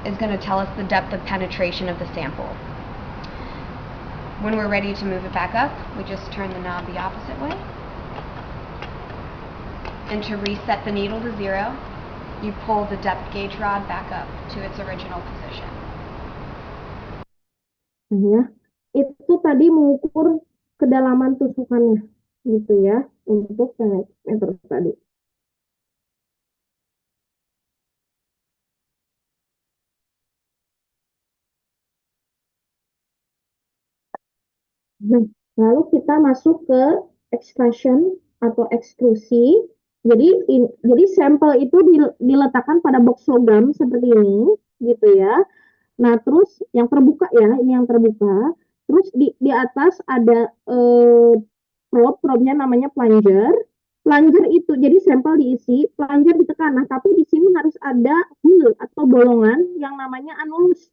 is going to tell us the depth of penetration of the sample. When we're ready to move it back up, we just turn the knob the opposite way. And to reset the needle to 0, you pull the depth gauge rod back up to its original position. Ya, itu tadi mengukur kedalaman tusukannya, gitu ya, untuk penetrometer tadi. Nah, lalu kita masuk ke extraction atau ekstrusi. Jadi sampel itu diletakkan pada box logam seperti ini, gitu ya. Nah, terus yang terbuka ya, ini yang terbuka. Terus di atas ada probe-nya namanya plunger. Plunger itu jadi sampel diisi, plunger ditekan. Nah, tapi di sini harus ada hole atau bolongan yang namanya annulus.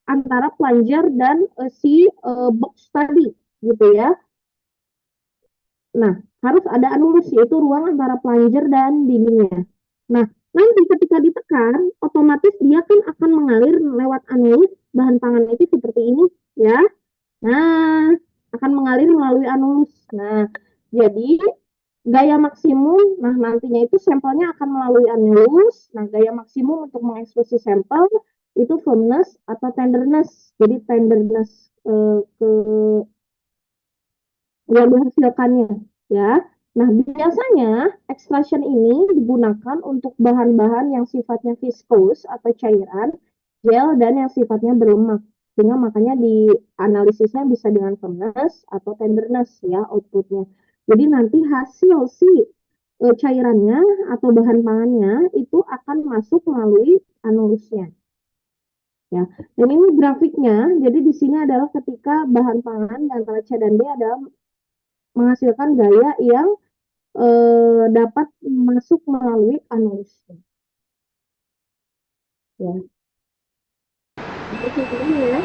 antara plunger dan si box tadi, gitu ya. Nah, harus ada anulus, yaitu ruang antara plunger dan dindingnya. Nah, nanti ketika ditekan, otomatis dia kan akan mengalir lewat anulus bahan pangan itu seperti ini, ya. Nah, akan mengalir melalui anulus. Nah, jadi gaya maksimum, nah nantinya itu sampelnya akan melalui anulus. Nah, gaya maksimum untuk mengeksekusi sampel itu firmness atau tenderness. Jadi tenderness ke yang dihasilkannya, ya. Nah, biasanya extraction ini digunakan untuk bahan-bahan yang sifatnya viscose atau cairan, gel, dan yang sifatnya berlemak. Sehingga makanya di analisisnya bisa dengan firmness atau tenderness ya outputnya. Jadi nanti hasil si cairannya atau bahan pangannya itu akan masuk melalui anulusnya. Ya, dan ini grafiknya. Jadi di sini adalah ketika bahan pangan antara C dan D adalah menghasilkan gaya yang dapat masuk melalui anulus. Ya. Jadi ya,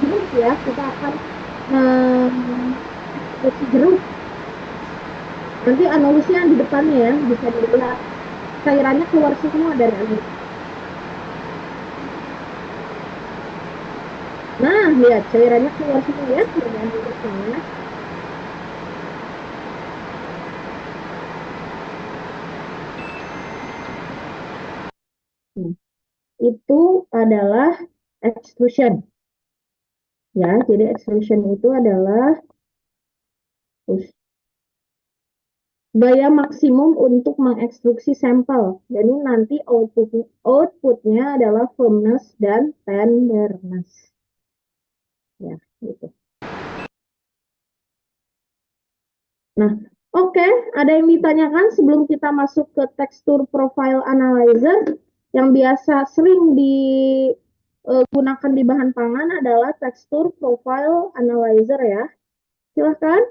jeruk ya, kita akan eksekusi jeruk. Nanti anulusnya di depannya ya, bisa dilihat cairannya keluar semua dari anulus. Nah, lihat cairannya keluar semua ya dari anulusnya. Itu adalah extrusion. Ya, jadi extrusion itu adalah gaya maksimum untuk mengekstruksi sampel. Jadi nanti outputnya adalah firmness dan tenderness. Ya, gitu. Nah, oke, ada yang ditanyakan sebelum kita masuk ke tekstur profile analyzer yang biasa sering digunakan di bahan pangan adalah tekstur profile analyzer ya. Silahkan.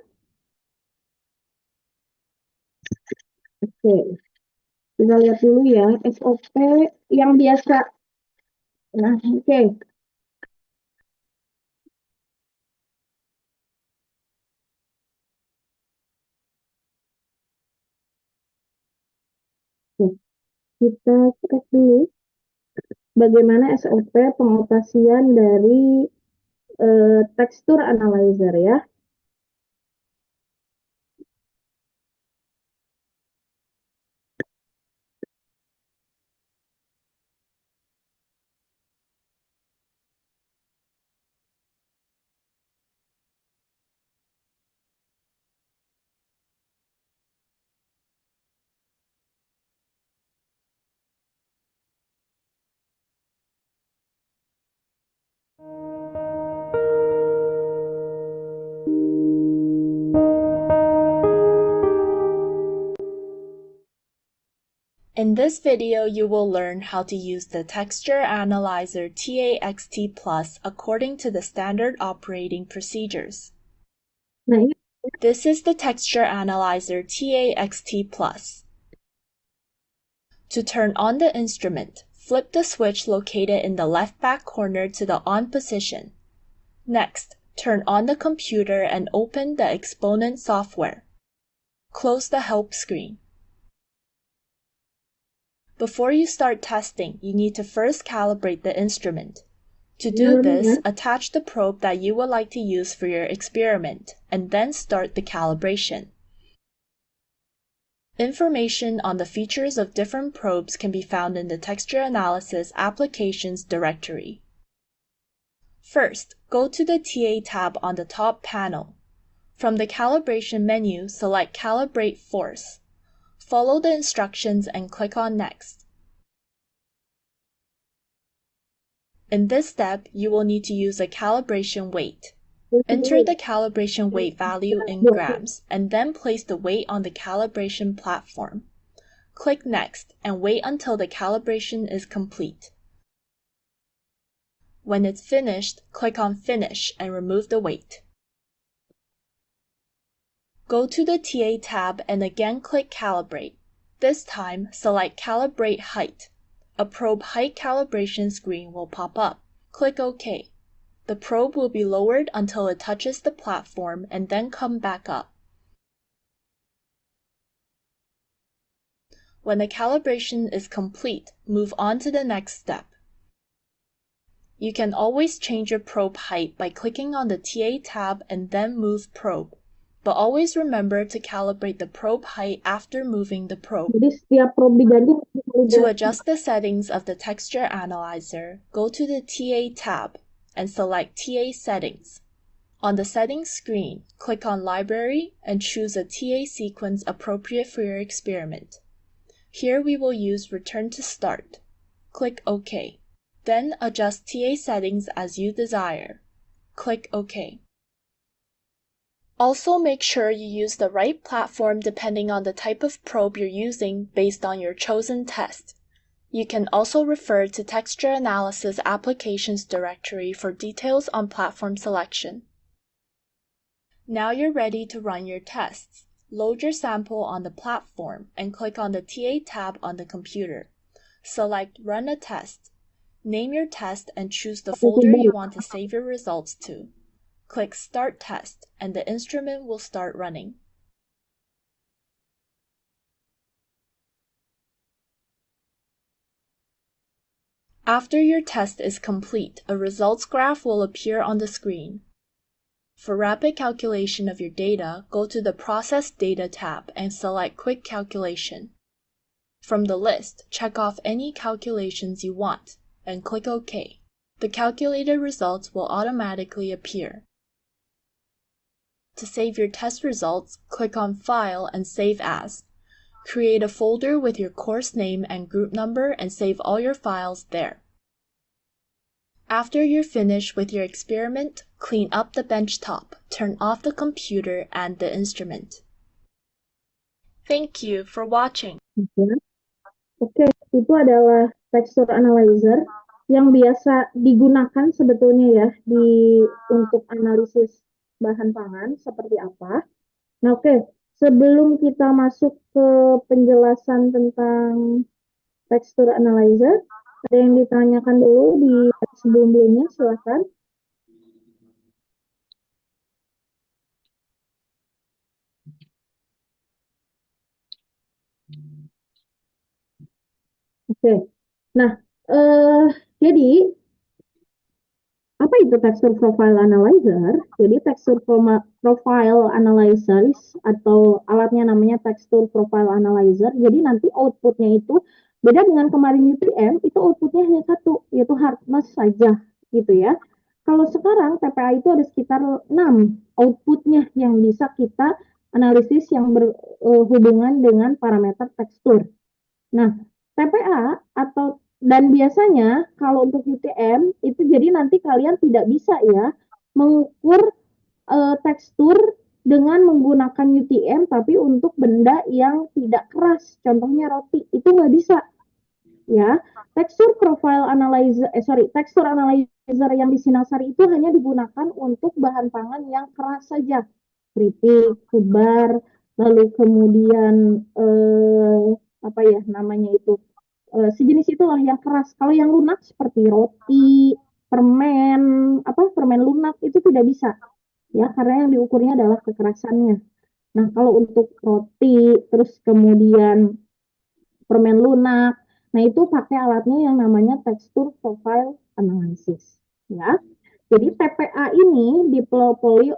Oke, kita lihat dulu ya SOP yang biasa. Nah, oke. Kita cek dulu bagaimana SOP pengoperasian dari tekstur analyzer ya. In this video, you will learn how to use the Texture Analyzer TAXT Plus according to the standard operating procedures. This is the Texture Analyzer TAXT Plus. To turn on the instrument, flip the switch located in the left back corner to the on position. Next, turn on the computer and open the Exponent software. Close the help screen. Before you start testing, you need to first calibrate the instrument. To do this, attach the probe that you would like to use for your experiment, and then start the calibration. Information on the features of different probes can be found in the Texture Analysis Applications directory. First, go to the TA tab on the top panel. From the calibration menu, select Calibrate Force. Follow the instructions and click on Next. In this step, you will need to use a calibration weight. Enter the calibration weight value in grams and then place the weight on the calibration platform. Click Next and wait until the calibration is complete. When it's finished, click on Finish and remove the weight. Go to the TA tab and again click Calibrate. This time, select Calibrate Height. A probe height calibration screen will pop up. Click OK. The probe will be lowered until it touches the platform and then come back up. When the calibration is complete, move on to the next step. You can always change your probe height by clicking on the TA tab and then move probe. But always remember to calibrate the probe height after moving the probe. Jadi setiap probe diganti To adjust the settings of the texture analyzer, go to the TA tab and select TA settings. On the settings screen, click on Library and choose a TA sequence appropriate for your experiment. Here we will use Return to Start. Click OK. Then adjust TA settings as you desire. Click OK. Also make sure you use the right platform depending on the type of probe you're using based on your chosen test. You can also refer to Texture Analysis Applications directory for details on platform selection. Now you're ready to run your tests. Load your sample on the platform and click on the TA tab on the computer. Select Run a Test. Name your test and choose the folder you want to save your results to. Click Start Test and the instrument will start running. After your test is complete, a results graph will appear on the screen. For rapid calculation of your data, go to the Process Data tab and select Quick Calculation. From the list, check off any calculations you want and click OK. The calculated results will automatically appear. To save your test results, click on File and Save As. Create a folder with your course name and group number and save all your files there. After you're finished with your experiment, clean up the benchtop, turn off the computer and the instrument. Thank you for watching. Oke, itu adalah texture analyzer yang biasa digunakan sebetulnya ya untuk analisis bahan pangan seperti apa. Nah, oke, sebelum kita masuk ke penjelasan tentang texture analyzer, ada yang ditanyakan dulu di sebelum-sebelumnya, silakan. Oke, nah, jadi apa itu texture profile analyzer? Jadi texture profile analyzer atau alatnya namanya texture profile analyzer. Jadi nanti outputnya itu beda dengan kemarin UTM, itu outputnya hanya satu, yaitu hardness saja, gitu ya. Kalau sekarang TPA itu ada sekitar 6 outputnya yang bisa kita analisis yang berhubungan dengan parameter tekstur. Nah, TPA dan biasanya kalau untuk UTM itu jadi nanti kalian tidak bisa ya mengukur tekstur dengan menggunakan UTM tapi untuk benda yang tidak keras, contohnya roti, itu nggak bisa ya. Texture analyzer yang di Sinasari itu hanya digunakan untuk bahan pangan yang keras saja, keripik, kubar, lalu kemudian apa ya namanya itu, sejenis itulah yang keras. Kalau yang lunak seperti roti, permen lunak itu tidak bisa ya, karena yang diukurnya adalah kekerasannya. Nah, kalau untuk roti terus kemudian permen lunak, nah itu pakai alatnya yang namanya texture profile analysis ya. Jadi TPA ini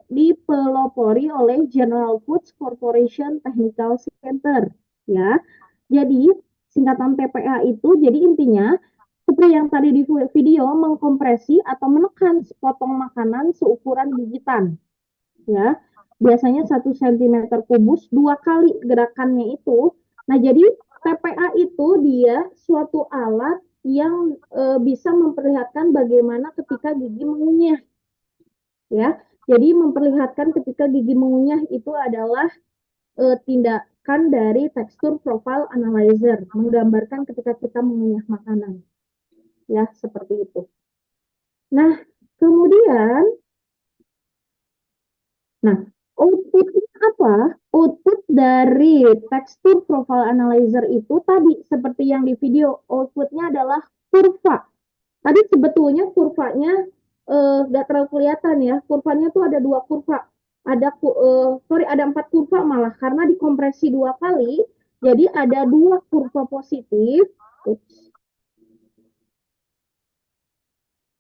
dipelopori oleh General Foods Corporation Technical Center ya. Jadi singkatan TPA itu jadi intinya seperti yang tadi di video, mengkompresi atau menekan sepotong makanan seukuran gigitan ya. Biasanya 1 cm kubus 2 kali gerakannya itu. Nah, jadi TPA itu dia suatu alat yang bisa memperlihatkan bagaimana ketika gigi mengunyah ya. Jadi memperlihatkan ketika gigi mengunyah itu adalah tindakan dari texture profile analyzer, menggambarkan ketika kita mengunyah makanan ya, seperti itu. Nah, kemudian outputnya apa? Output dari texture profile analyzer itu tadi seperti yang di video, outputnya adalah kurva Tadi sebetulnya kurvanya nggak terlalu kelihatan ya. Kurvanya tuh ada dua kurva. Ada 4 kurva malah karena dikompresi 2 kali. Jadi ada 2 kurva positif.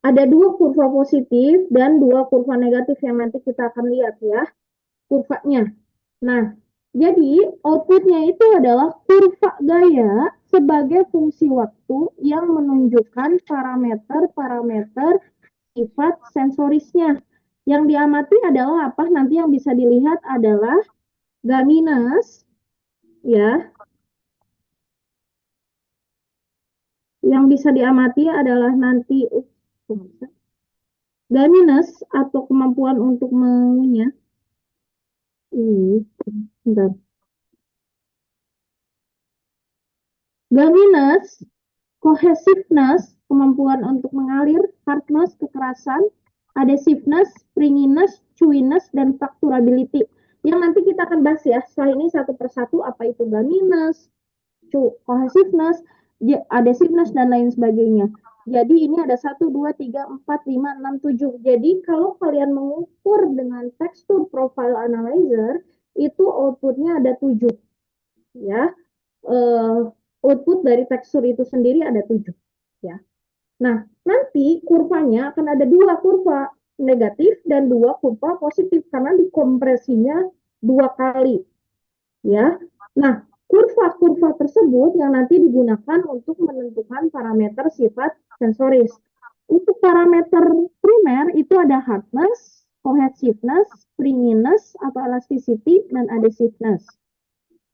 Ada 2 kurva positif dan 2 kurva negatif yang nanti kita akan lihat ya kurvanya. Nah, jadi outputnya itu adalah kurva gaya sebagai fungsi waktu yang menunjukkan parameter-parameter sifat sensorisnya. Yang diamati adalah apa? Nanti yang bisa dilihat adalah gaminus, ya. Yang bisa diamati adalah nanti gaminus atau kemampuan untuk mengunyah. Bentar. Gaminus, cohesiveness, kemampuan untuk mengalir, hardness, kekerasan, adhesiveness, springiness, chewiness, dan fracturability. Yang nanti kita akan bahas ya, setelah ini satu persatu apa itu gaminus, cohesiveness, adhesiveness, dan lain sebagainya. Jadi ini ada 1, 2, 3, 4, 5, 6, 7. Jadi kalau kalian mengukur dengan tekstur profile analyzer, itu outputnya ada 7. Ya, output dari tekstur itu sendiri ada 7. Ya. Nah, nanti kurvanya akan ada 2 kurva negatif dan 2 kurva positif karena dikompresinya 2 kali. Ya. Nah, kurva-kurva tersebut yang nanti digunakan untuk menentukan parameter sifat sensoris. Untuk parameter primer itu ada hardness, cohesiveness, springiness atau elasticity, dan adhesiveness.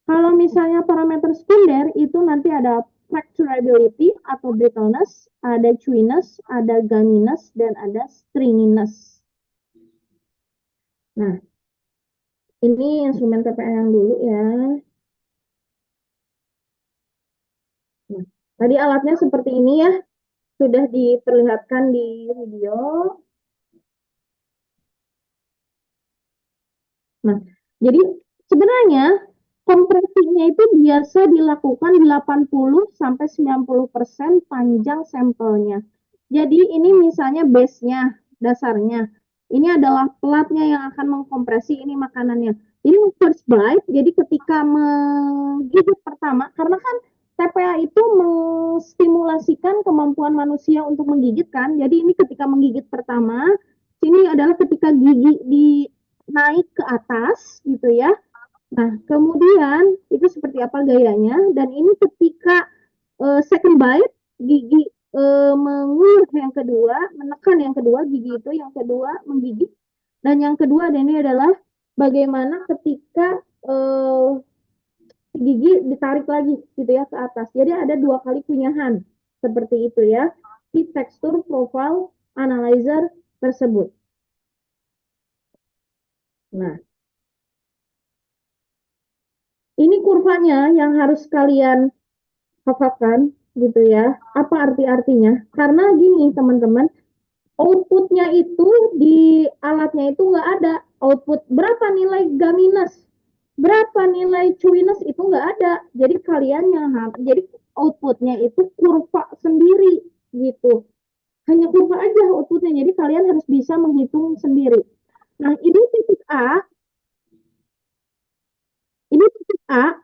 Kalau misalnya parameter sekunder itu nanti ada fracturability atau brittleness, ada chewiness, ada gumminess, dan ada stringiness. Nah, ini instrumen TPA yang dulu ya. Nah, tadi alatnya seperti ini ya, sudah diperlihatkan di video. Nah, jadi sebenarnya kompresinya itu biasa dilakukan 80-90% panjang sampelnya. Jadi ini misalnya base-nya, dasarnya. Ini adalah pelatnya yang akan mengkompresi ini makanannya. Ini first bite, jadi ketika menggigit pertama, karena kan TPA itu menstimulasikan kemampuan manusia untuk menggigit kan. Jadi ini ketika menggigit pertama, ini adalah ketika gigi naik ke atas gitu ya. Nah, kemudian itu seperti apa gayanya, dan ini ketika second bite, gigi mengulur yang kedua, menekan yang kedua, gigi itu yang kedua menggigit, dan yang kedua dan ini adalah bagaimana ketika gigi ditarik lagi gitu ya ke atas. Jadi ada 2 kali kunyahan seperti itu ya di tekstur profile analyzer tersebut. Nah, ini kurvanya yang harus kalian hafalkan gitu ya. Apa arti-artinya? Karena gini teman-teman, outputnya itu di alatnya itu nggak ada. Output berapa nilai gaminus, berapa nilai chewiness itu nggak ada. Jadi kalian jadi outputnya itu kurva sendiri gitu. Hanya kurva aja outputnya. Jadi kalian harus bisa menghitung sendiri. Nah, ini titik A. Ini titik A.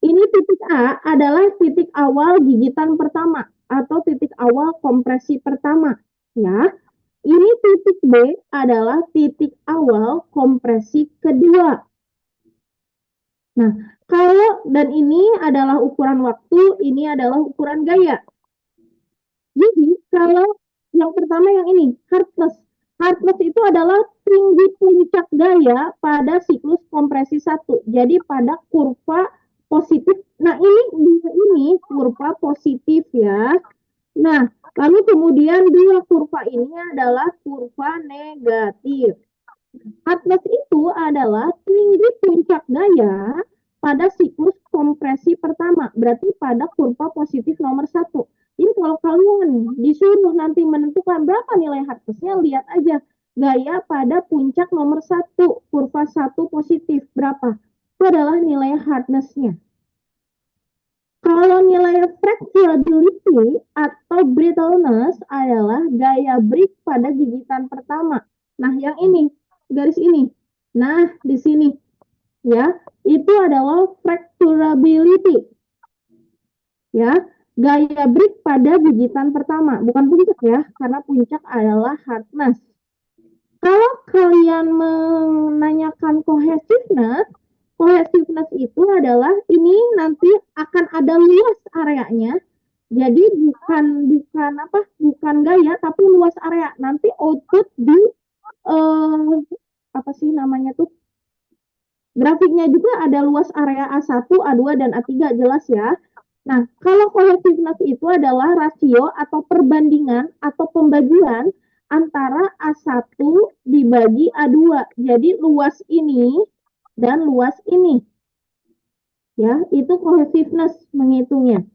Ini titik A adalah titik awal gigitan pertama atau titik awal kompresi pertama, ya. Ini titik B adalah titik awal kompresi kedua. Nah, dan ini adalah ukuran waktu, ini adalah ukuran gaya. Jadi, kalau yang pertama yang ini, hardness. Hardness itu adalah tinggi puncak gaya pada siklus kompresi 1. Jadi, pada kurva positif. Nah, ini kurva positif ya. Nah, lalu kemudian 2 kurva ini adalah kurva negatif. Hardness itu adalah tinggi puncak gaya pada siklus kompresi pertama. Berarti pada kurva positif nomor 1. Jadi kalau kalian disuruh nanti menentukan berapa nilai hardness-nya, lihat aja gaya pada puncak nomor 1, kurva 1 positif berapa. adalah nilai hardness-nya. Kalau nilai fracturability atau brittleness adalah gaya break pada gigitan pertama. Nah, yang ini, garis ini. Nah, di sini. Ya, itu adalah fracturability. Ya, gaya break pada gigitan pertama. Bukan puncak ya, karena puncak adalah hardness. Kalau kalian menanyakan cohesiveness, cohesiveness itu adalah ini nanti akan ada luas areanya. Jadi bukan gaya tapi luas area. Nanti output di apa sih namanya tuh? Grafiknya juga ada luas area A1, A2 dan A3 jelas ya. Nah, kalau cohesiveness itu adalah rasio atau perbandingan atau pembagian antara A1 dibagi A2. Jadi luas ini dan luas ini. Ya, itu cohesiveness menghitungnya.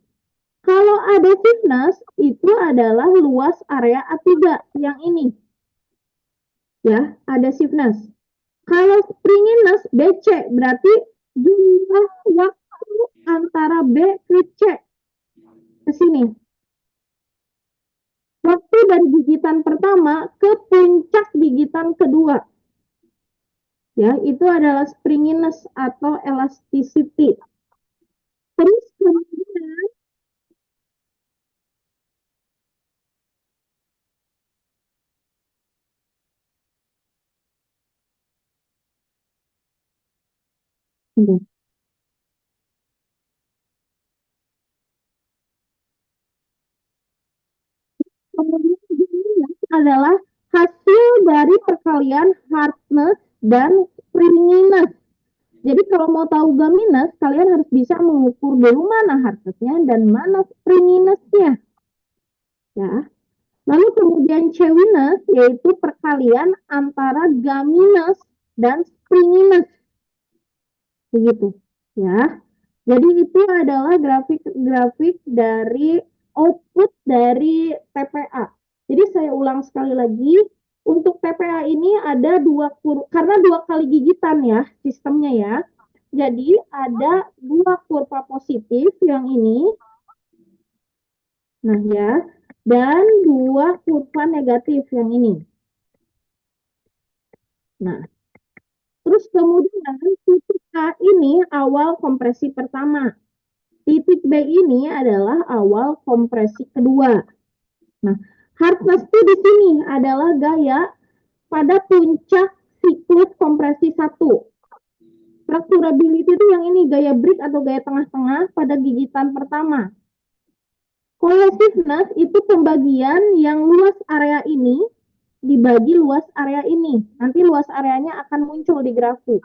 Kalau adhesiveness itu adalah luas area A3 yang ini. Ya, adhesiveness. Kalau springiness BC berarti jumlah waktu antara B ke C ke sini. Waktu dari gigitan pertama ke puncak gigitan kedua. Ya, itu adalah springiness atau elasticity. Terus kemudian kemudian adalah hasil dari perkalian hardness dan springiness. Jadi kalau mau tahu gaminess, kalian harus bisa mengukur dulu mana hardness-nya dan mana springiness-nya. Ya. Lalu kemudian chewiness yaitu perkalian antara gaminess dan springiness. Begitu, ya. Jadi itu adalah grafik dari output dari TPA. Jadi saya ulang sekali lagi, untuk TPA ini ada karena dua kali gigitan ya sistemnya ya. Jadi ada dua kurva positif yang ini. Nah ya, dan dua kurva negatif yang ini. Nah, terus kemudian titik A ini awal kompresi pertama. Titik B ini adalah awal kompresi kedua. Nah, hardness itu di sini adalah gaya pada puncak siklus kompresi 1. Fracturability itu yang ini, gaya break atau gaya tengah-tengah pada gigitan pertama. Cohesiveness itu pembagian yang luas area ini dibagi luas area ini. Nanti luas areanya akan muncul di grafik.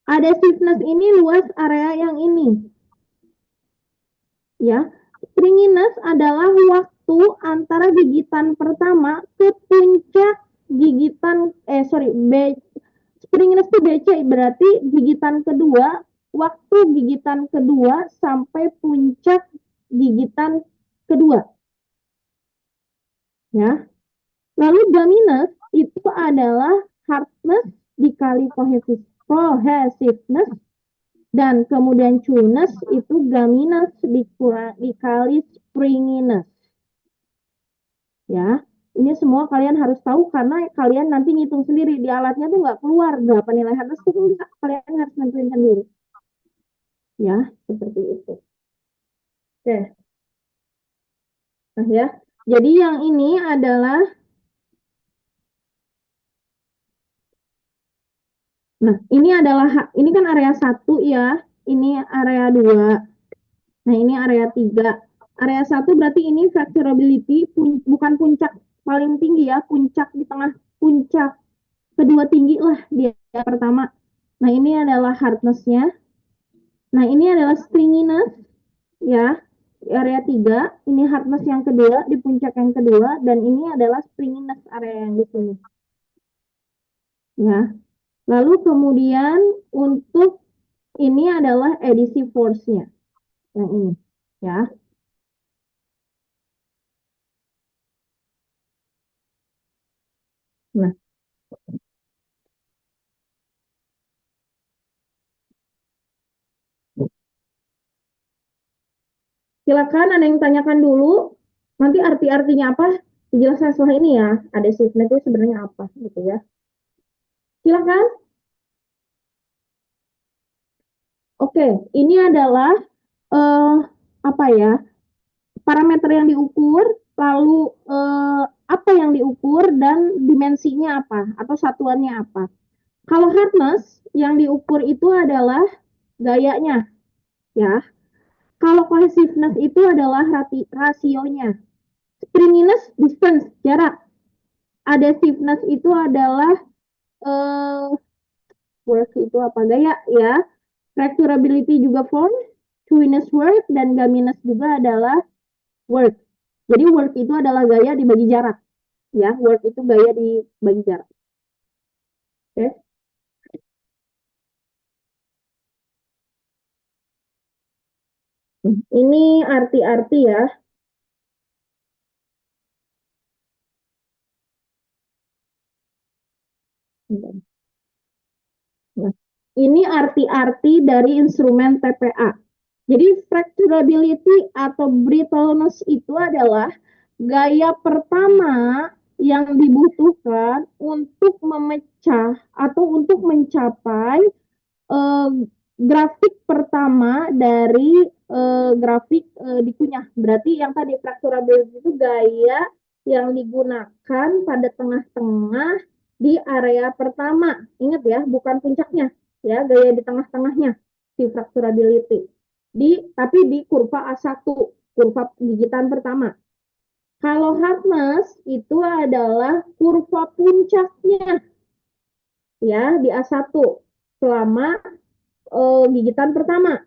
Adhesiveness ini luas area yang ini. Ya, springiness adalah waktu antara gigitan pertama ke puncak gigitan springiness itu BC berarti gigitan kedua, waktu gigitan kedua sampai puncak gigitan kedua. Ya. Lalu gaminess itu adalah hardness dikali cohesiveness dan kemudian chewiness itu gaminess dikali springiness. Ya, ini semua kalian harus tahu karena kalian nanti ngitung sendiri di alatnya tuh nggak keluar berapa nilai hardness itu enggak, kalian harus nentuin sendiri. Ya, seperti itu. Oke. Nah ya, jadi yang ini adalah ini kan area 1 ya, ini area 2. Nah, ini area 3. Area 1 berarti ini fracturability, bukan puncak paling tinggi ya, puncak di tengah, puncak kedua tinggi lah di area pertama. Nah, ini adalah hardness-nya. Nah, ini adalah stringiness ya, di area 3. Ini hardness yang kedua, di puncak yang kedua, dan ini adalah springiness area yang di sini. Ya. Lalu kemudian untuk ini adalah adhesive force-nya. Yang ini, ya. Nah, Silakan ada yang tanyakan dulu. Nanti arti-artinya apa dijelaskan setelah ini ya. Adhesiveness itu sebenarnya apa gitu ya. Silakan. Oke, ini adalah apa ya? Parameter yang diukur, lalu apa yang diukur dan dimensinya apa atau satuannya apa. Kalau hardness yang diukur itu adalah gayanya, ya. Kalau cohesiveness itu adalah rasionya. Springiness distance, jarak. Adhesiveness itu adalah work itu apa gaya ya. Fracturability juga form, chewiness work dan gaminess juga adalah work. Jadi work itu adalah gaya dibagi jarak. Ya, work itu gaya dibagi jarak. Oke. Ini arti-arti ya. Nah, ini arti-arti dari instrumen TPA. Jadi fracturability atau brittleness itu adalah gaya pertama yang dibutuhkan untuk memecah atau untuk mencapai grafik pertama dari grafik dikunyah. Berarti yang tadi fracturability itu gaya yang digunakan pada tengah-tengah di area pertama. Ingat ya, bukan puncaknya. Ya, gaya di tengah-tengahnya di fracturability. Tapi di kurva A1, kurva gigitan pertama. Kalau hardness itu adalah kurva puncaknya ya di A1 selama gigitan pertama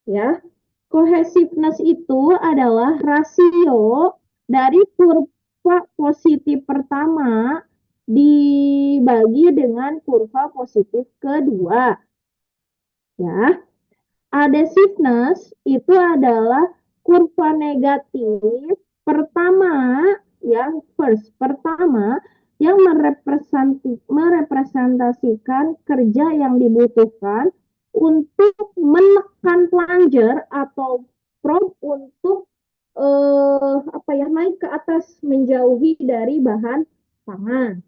ya. Cohesiveness itu adalah rasio dari kurva positif pertama dibagi dengan kurva positif kedua ya. Adhesiveness itu adalah kurva negatif pertama yang pertama yang merepresentasikan kerja yang dibutuhkan untuk menekan plunger atau probe untuk naik ke atas menjauhi dari bahan pangan.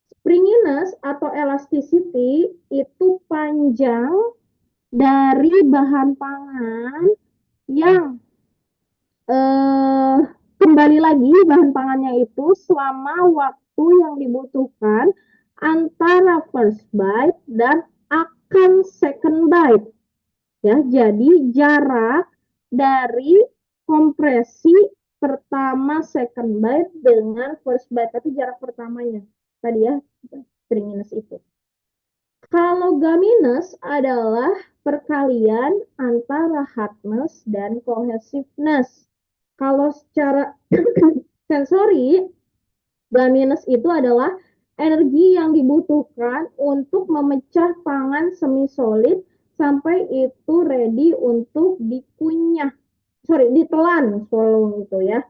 Springiness atau elasticity itu panjang dari bahan pangan yang kembali lagi bahan pangannya itu selama waktu yang dibutuhkan antara first bite dan akan second bite ya. Jadi jarak dari kompresi pertama second bite dengan first bite, tapi jarak pertamanya tadi ya stringiness itu. Kalau gaminess adalah perkalian antara hardness dan cohesiveness. Kalau secara sensori, gaminess itu adalah energi yang dibutuhkan untuk memecah pangan semi-solid sampai itu ready untuk ditelan swallow itu ya.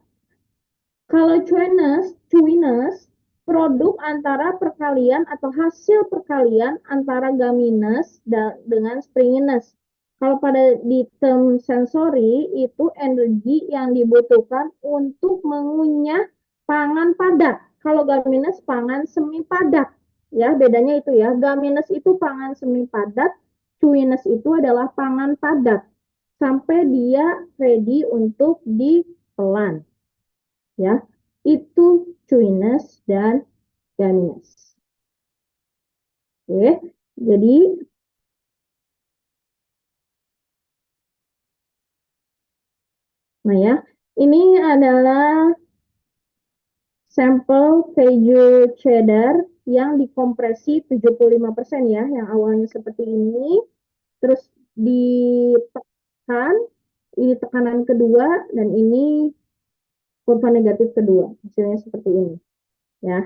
Kalau chewiness, produk antara perkalian atau hasil perkalian antara gaminess dengan springiness. Kalau pada di term sensori itu energi yang dibutuhkan untuk mengunyah pangan padat. Kalau gaminess pangan semi padat. Ya, bedanya itu ya. Gaminess itu pangan semi padat, chewiness itu adalah pangan padat sampai dia ready untuk ditelan. Ya, itu chewiness dan gaminess. Oke, jadi nah ya, ini adalah sampel keju cheddar yang dikompresi 75% ya, yang awalnya seperti ini, terus ditekan, ini tekanan kedua, dan ini kurva negatif kedua, hasilnya seperti ini ya.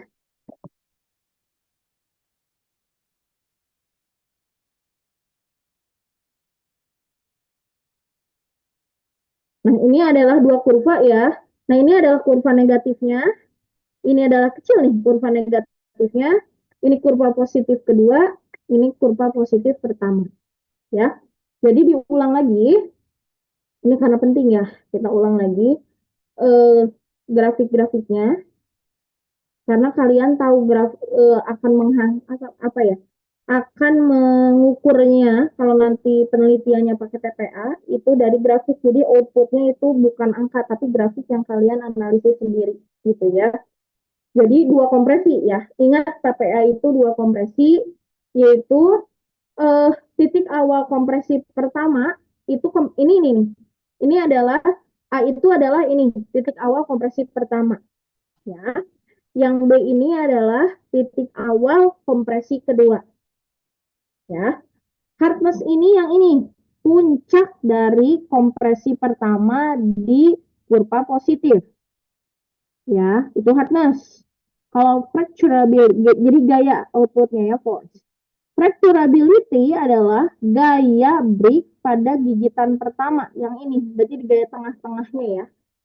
Nah, ini adalah dua kurva ya. Nah, ini adalah kurva negatifnya. Ini adalah kecil nih kurva negatifnya. Ini kurva positif kedua. Ini kurva positif pertama. Ya. Jadi diulang lagi. Ini karena penting ya, kita ulang lagi grafik-grafiknya, karena kalian tahu akan apa ya, akan mengukurnya kalau nanti penelitiannya pakai TPA itu dari grafik. Jadi outputnya itu bukan angka tapi grafik yang kalian analisis sendiri gitu ya. Jadi dua kompresi ya. Ingat TPA itu dua kompresi, yaitu titik awal kompresi pertama itu ini nih. Ini adalah A itu adalah ini titik awal kompresi pertama ya. Yang B ini adalah titik awal kompresi kedua ya. Hardness ini yang ini puncak dari kompresi pertama di kurva positif ya, itu hardness. Kalau fracturability, jadi gaya outputnya ya, force. Fracturability adalah gaya break pada gigitan pertama yang ini, berarti di gaya tengah-tengahnya ya,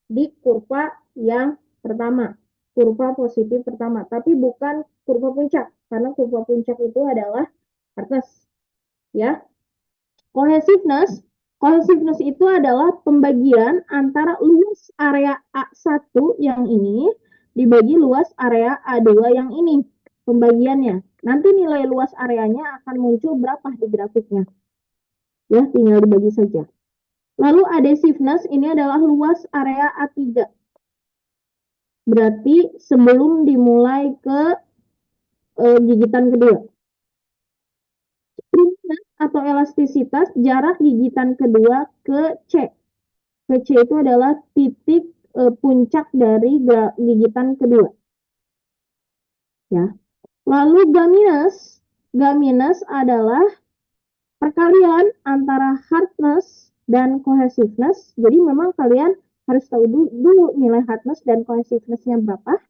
di kurva yang pertama, kurva positif pertama, tapi bukan kurva puncak, karena kurva puncak itu adalah hardness ya. Cohesiveness itu adalah pembagian antara luas area A1 yang ini dibagi luas area A2 yang ini. Pembagiannya. Nanti nilai luas areanya akan muncul berapa di grafiknya. Ya, tinggal dibagi saja. Lalu adhesiveness ini adalah luas area A3. Berarti sebelum dimulai ke gigitan kedua. Springiness atau elastisitas jarak gigitan kedua ke C. Ke C itu adalah titik puncak dari gigitan kedua. Ya. Lalu gaminess adalah perkalian antara hardness dan cohesiveness. Jadi memang kalian harus tahu dulu nilai hardness dan cohesiveness-nya berapa.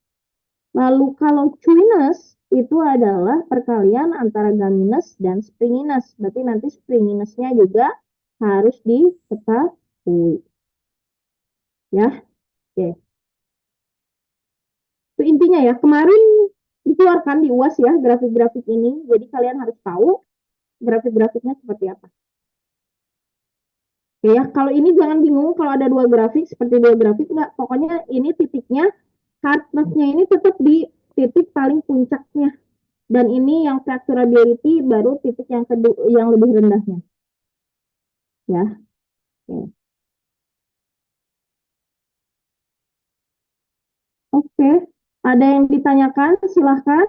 Lalu kalau chewiness itu adalah perkalian antara gaminess dan springiness. Berarti nanti springiness-nya juga harus diketahui. Ya, oke. Itu intinya ya. Kemarin dikeluarkan di UAS ya grafik-grafik ini. Jadi kalian harus tahu grafik-grafiknya seperti apa. Oke ya, kalau ini jangan bingung kalau ada dua grafik seperti dua grafik enggak. Pokoknya ini titiknya hardness-nya ini tetap di titik paling puncaknya. Dan ini yang fracturability baru titik yang kedua yang lebih rendahnya. Ya. Oke. Oke. Ada yang ditanyakan? Silahkan.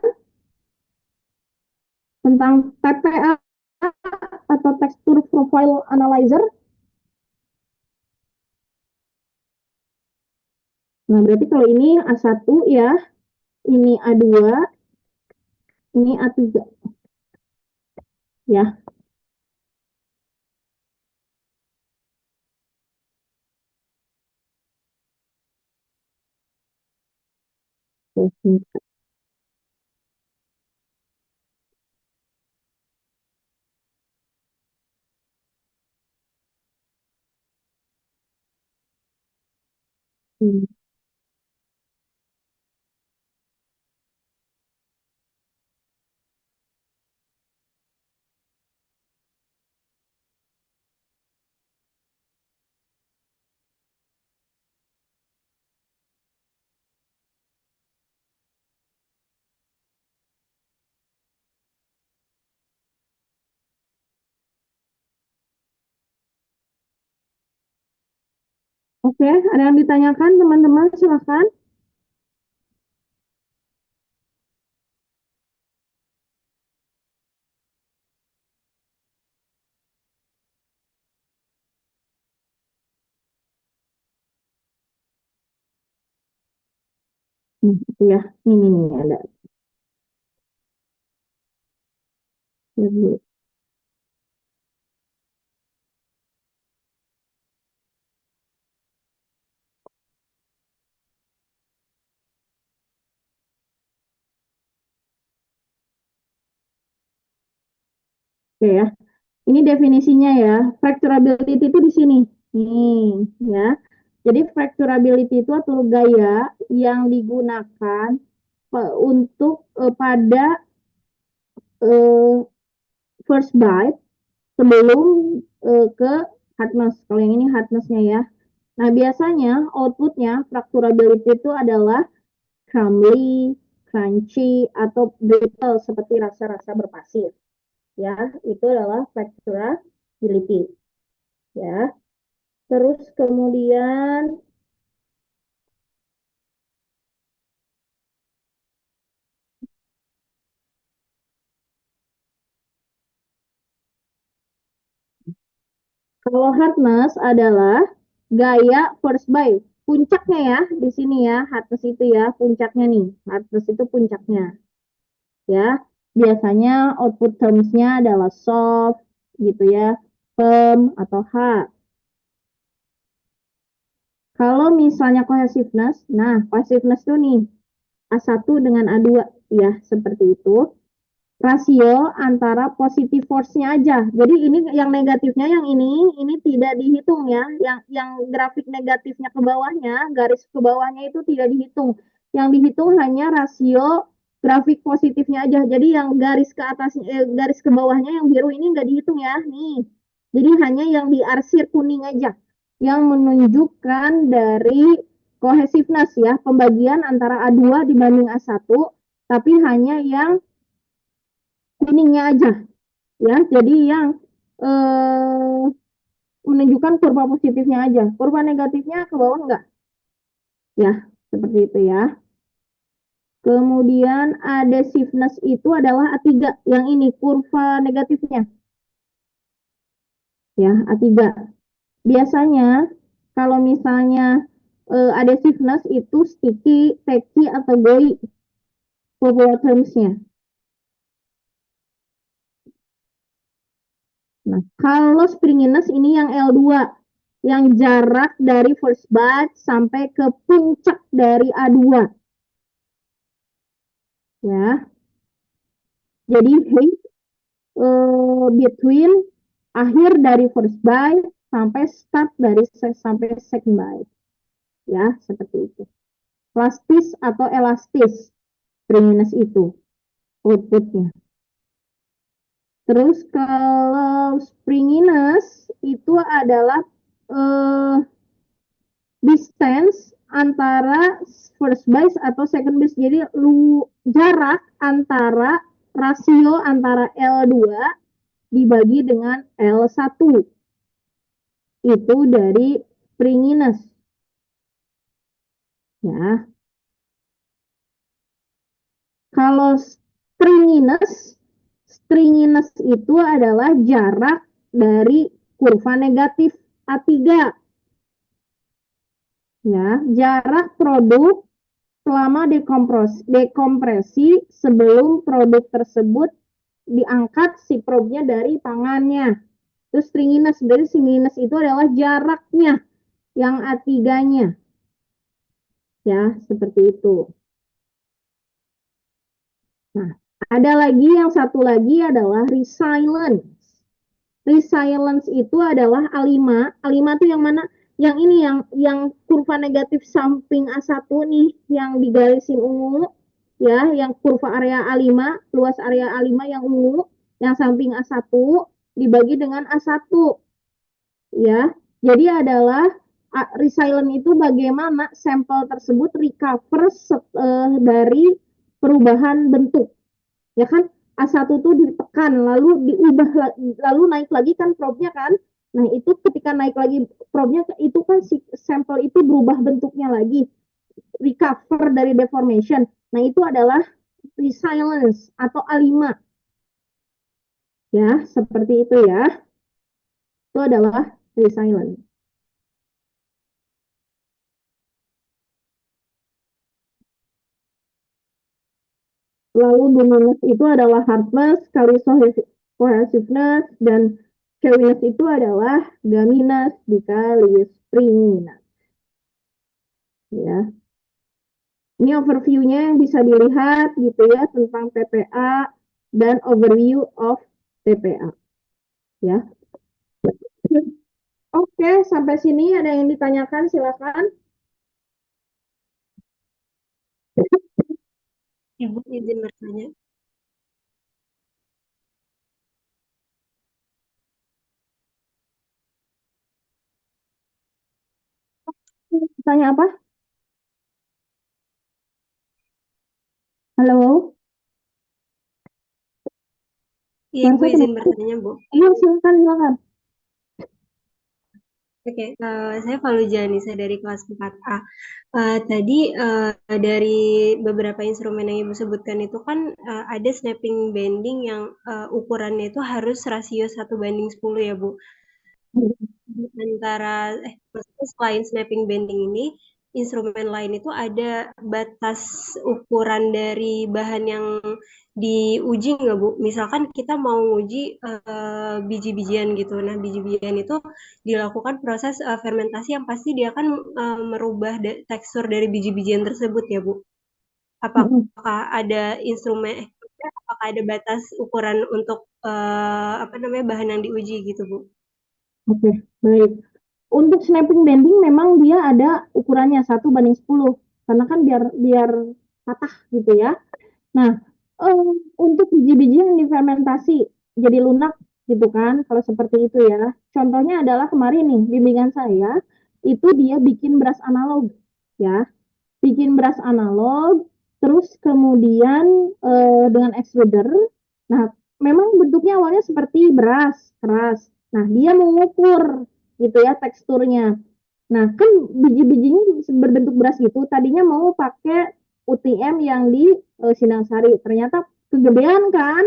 Tentang TPA atau Texture Profile Analyzer. Nah, berarti kalau ini A1 ya, ini A2, ini A3. Ya. Oke. Oke, ada yang ditanyakan teman-teman? Silahkan. Itu ya, ini nih ada. Oke ya, ini definisinya ya. Fracturability itu di sini. Nih, ya. Jadi fracturability itu atuh gaya yang digunakan untuk pada first bite sebelum ke hardness. Kalau yang ini hardness-nya ya. Nah, biasanya outputnya fracturability itu adalah crumbly, crunchy, atau brittle seperti rasa-rasa berpasir. Ya, itu adalah fracturability. Ya. Terus kemudian kalau hardness adalah gaya first buy. Puncaknya ya, di sini ya, hardness itu ya, puncaknya nih. Hardness itu puncaknya. Ya, biasanya output terms-nya adalah soft, gitu ya, firm, atau hard. Kalau misalnya cohesiveness, nah cohesiveness itu nih, A1 dengan A2, ya, seperti itu. Rasio antara positive force-nya aja. Jadi ini yang negatifnya yang ini tidak dihitung ya. Yang grafik negatifnya ke bawahnya, garis ke bawahnya itu tidak dihitung. Yang dihitung hanya rasio grafik positifnya aja. Jadi yang garis ke atas garis ke bawahnya yang biru ini nggak dihitung ya. Nih. Jadi hanya yang diarsir kuning aja yang menunjukkan dari cohesiveness ya, pembagian antara A2 dibanding A1, tapi hanya yang kuningnya aja ya. Jadi yang menunjukkan kurva positifnya aja, kurva negatifnya ke bawah enggak ya, seperti itu ya. Kemudian adhesiveness itu adalah A3 yang ini kurva negatifnya ya, A3. Biasanya kalau misalnya adhesiveness itu sticky, tacky, atau gooey popular terms-nya. Nah, kalau springiness ini yang L2, yang jarak dari first batch sampai ke puncak dari A2. Ya. Jadi height between akhir dari first batch sampai start dari sampai second batch. Ya, seperti itu. Plastis atau elastis springiness itu outputnya. Terus kalau springiness itu adalah distance antara first base atau second base. Jadi jarak antara rasio antara L2 dibagi dengan L1. Itu dari springiness. Ya. Kalau stringiness itu adalah jarak dari kurva negatif A3. Ya, jarak produk selama dekompresi sebelum produk tersebut diangkat si probnya dari tangannya. Terus stringiness, dari stringiness itu adalah jaraknya yang A3-nya. Ya, seperti itu. Nah, ada lagi yang satu lagi adalah resilience. Resilience itu adalah A5. A5 itu yang mana? Yang ini yang kurva negatif samping A1 nih yang digarisin ungu ya, yang kurva area A5, luas area A5 yang ungu, yang samping A1 dibagi dengan A1 ya. Jadi adalah resilient itu bagaimana sampel tersebut recover dari perubahan bentuk. Ya kan? A1 tuh ditekan lalu diubah lalu naik lagi kan probnya kan. Nah, itu ketika naik lagi probnya itu kan si sampel itu berubah bentuknya lagi. Recover dari deformation. Nah, itu adalah resilience atau A5. Ya, seperti itu ya. Itu adalah resilience. Lalu dominance itu adalah hardness, kali cohesiveness, dan showiness itu adalah gaminess dikali springiness. Ya. Ini overview-nya yang bisa dilihat gitu ya tentang TPA dan overview of TPA. Ya. Oke, sampai sini ada yang ditanyakan silakan. Ibu izin bertanya. bertanya apa? Halo? Iya, Ibu Suara saya izin kedengaran? bertanya, Bu. Iya, silakan. Oke, saya Faluja Nisa dari kelas 4A. Tadi dari beberapa instrumen yang Ibu sebutkan itu kan ada snapping bending yang ukurannya itu harus rasio 1:10 ya, Bu. Maksudnya selain snapping bending ini, instrumen lain itu ada batas ukuran dari bahan yang diuji nggak, Bu? Misalkan kita mau uji biji-bijian gitu. Nah, biji-bijian itu dilakukan proses fermentasi yang pasti dia akan merubah tekstur dari biji-bijian tersebut ya, Bu. Apakah ada apakah ada batas ukuran untuk bahan yang diuji gitu, Bu? Oke, baik. Untuk snapping bending memang dia ada ukurannya 1:10 karena kan biar biar patah gitu ya. Nah, untuk biji-biji yang difermentasi jadi lunak gitu kan, kalau seperti itu ya. Contohnya adalah kemarin nih bimbingan saya itu dia bikin beras analog ya, bikin beras analog, terus kemudian dengan extruder. Nah, memang bentuknya awalnya seperti beras keras. Nah, dia mengukur gitu ya teksturnya. Nah, kan biji-bijinya berbentuk beras gitu. Tadinya mau pakai UTM yang di Sindang Sari. Ternyata kegedean kan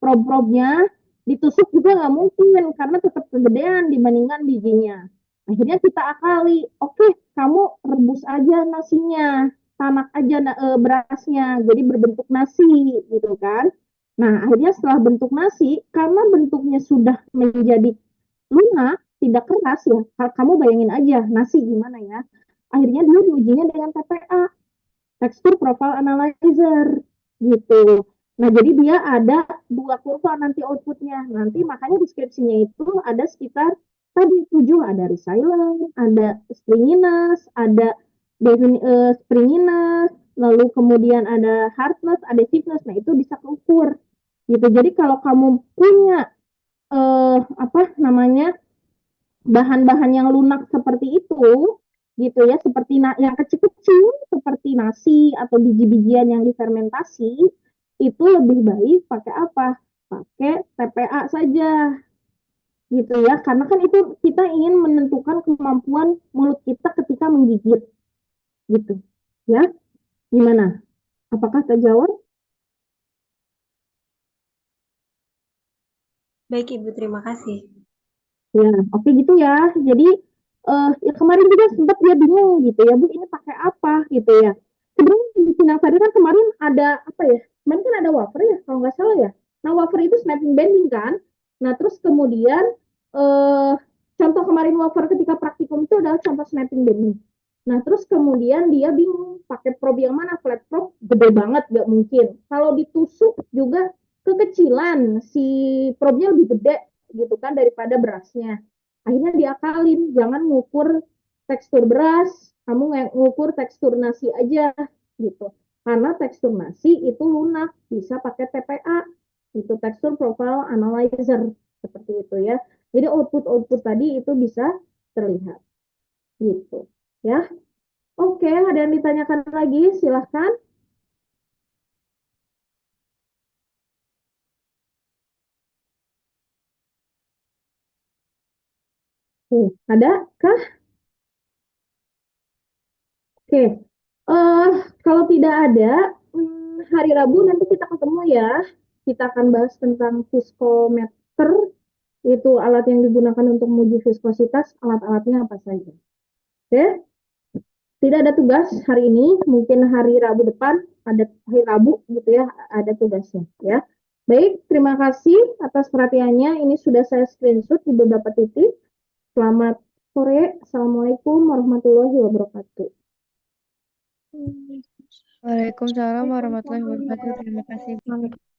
prob-probnya. Ditusuk juga nggak mungkin karena tetap kegedean dibandingkan bijinya. Akhirnya kita akali, oke, kamu rebus aja nasinya, tanak aja berasnya, jadi berbentuk nasi gitu kan. Nah, akhirnya setelah bentuk nasi, karena bentuknya sudah menjadi lunak, tidak keras ya. Kamu bayangin aja nasi gimana ya. Akhirnya dia diujinya dengan TPA, Texture Profile Analyzer, gitu. Nah, jadi dia ada dua kurva nanti outputnya. Nanti makanya deskripsinya itu ada sekitar tadi 7, ada resilient, ada stringiness, ada springiness, lalu kemudian ada hardness, adhesiveness. Nah, itu bisa keukur. Gitu. Jadi kalau kamu punya apa namanya bahan-bahan yang lunak seperti itu gitu ya, seperti yang kecil-kecil seperti nasi atau biji-bijian yang difermentasi, itu lebih baik pakai apa? Pakai TPA saja gitu ya, karena kan itu kita ingin menentukan kemampuan mulut kita ketika menggigit gitu ya. Gimana, apakah terjawab? Baik, Ibu, terima kasih. Ya, oke gitu ya. Jadi ya kemarin juga sempat dia bingung gitu ya, Bu, ini pakai apa gitu ya. Sebenarnya di Pinang Sari kan kemarin ada apa ya? Kemarin kan ada wafer ya, kalau nggak salah ya. Nah, wafer itu snapping bending kan. Nah, terus kemudian eh contoh kemarin wafer ketika praktikum itu adalah contoh snapping bending. Nah, terus kemudian dia bingung pakai probe yang mana, flat probe gede banget, nggak mungkin. Kalau ditusuk juga kekecilan, si probe-nya lebih gede gitu kan daripada berasnya. Akhirnya diakalin, jangan ngukur tekstur beras, kamu ngukur tekstur nasi aja gitu. Karena tekstur nasi itu lunak, bisa pakai TPA, itu tekstur profile analyzer seperti itu ya. Jadi output tadi itu bisa terlihat gitu ya. Oke, ada yang ditanyakan lagi? Silahkan. Ada kah? Oke, kalau tidak ada, hari Rabu nanti kita ketemu ya. Kita akan bahas tentang viskometer, itu alat yang digunakan untuk menguji viskositas, alat-alatnya apa saja. Oke, tidak ada tugas hari ini, mungkin hari Rabu depan, ada hari Rabu gitu ya, ada tugasnya ya. Baik, terima kasih atas perhatiannya. Ini sudah saya screenshot di beberapa titik. Selamat sore. Assalamualaikum warahmatullahi wabarakatuh. Waalaikumsalam warahmatullahi wabarakatuh. Terima kasih.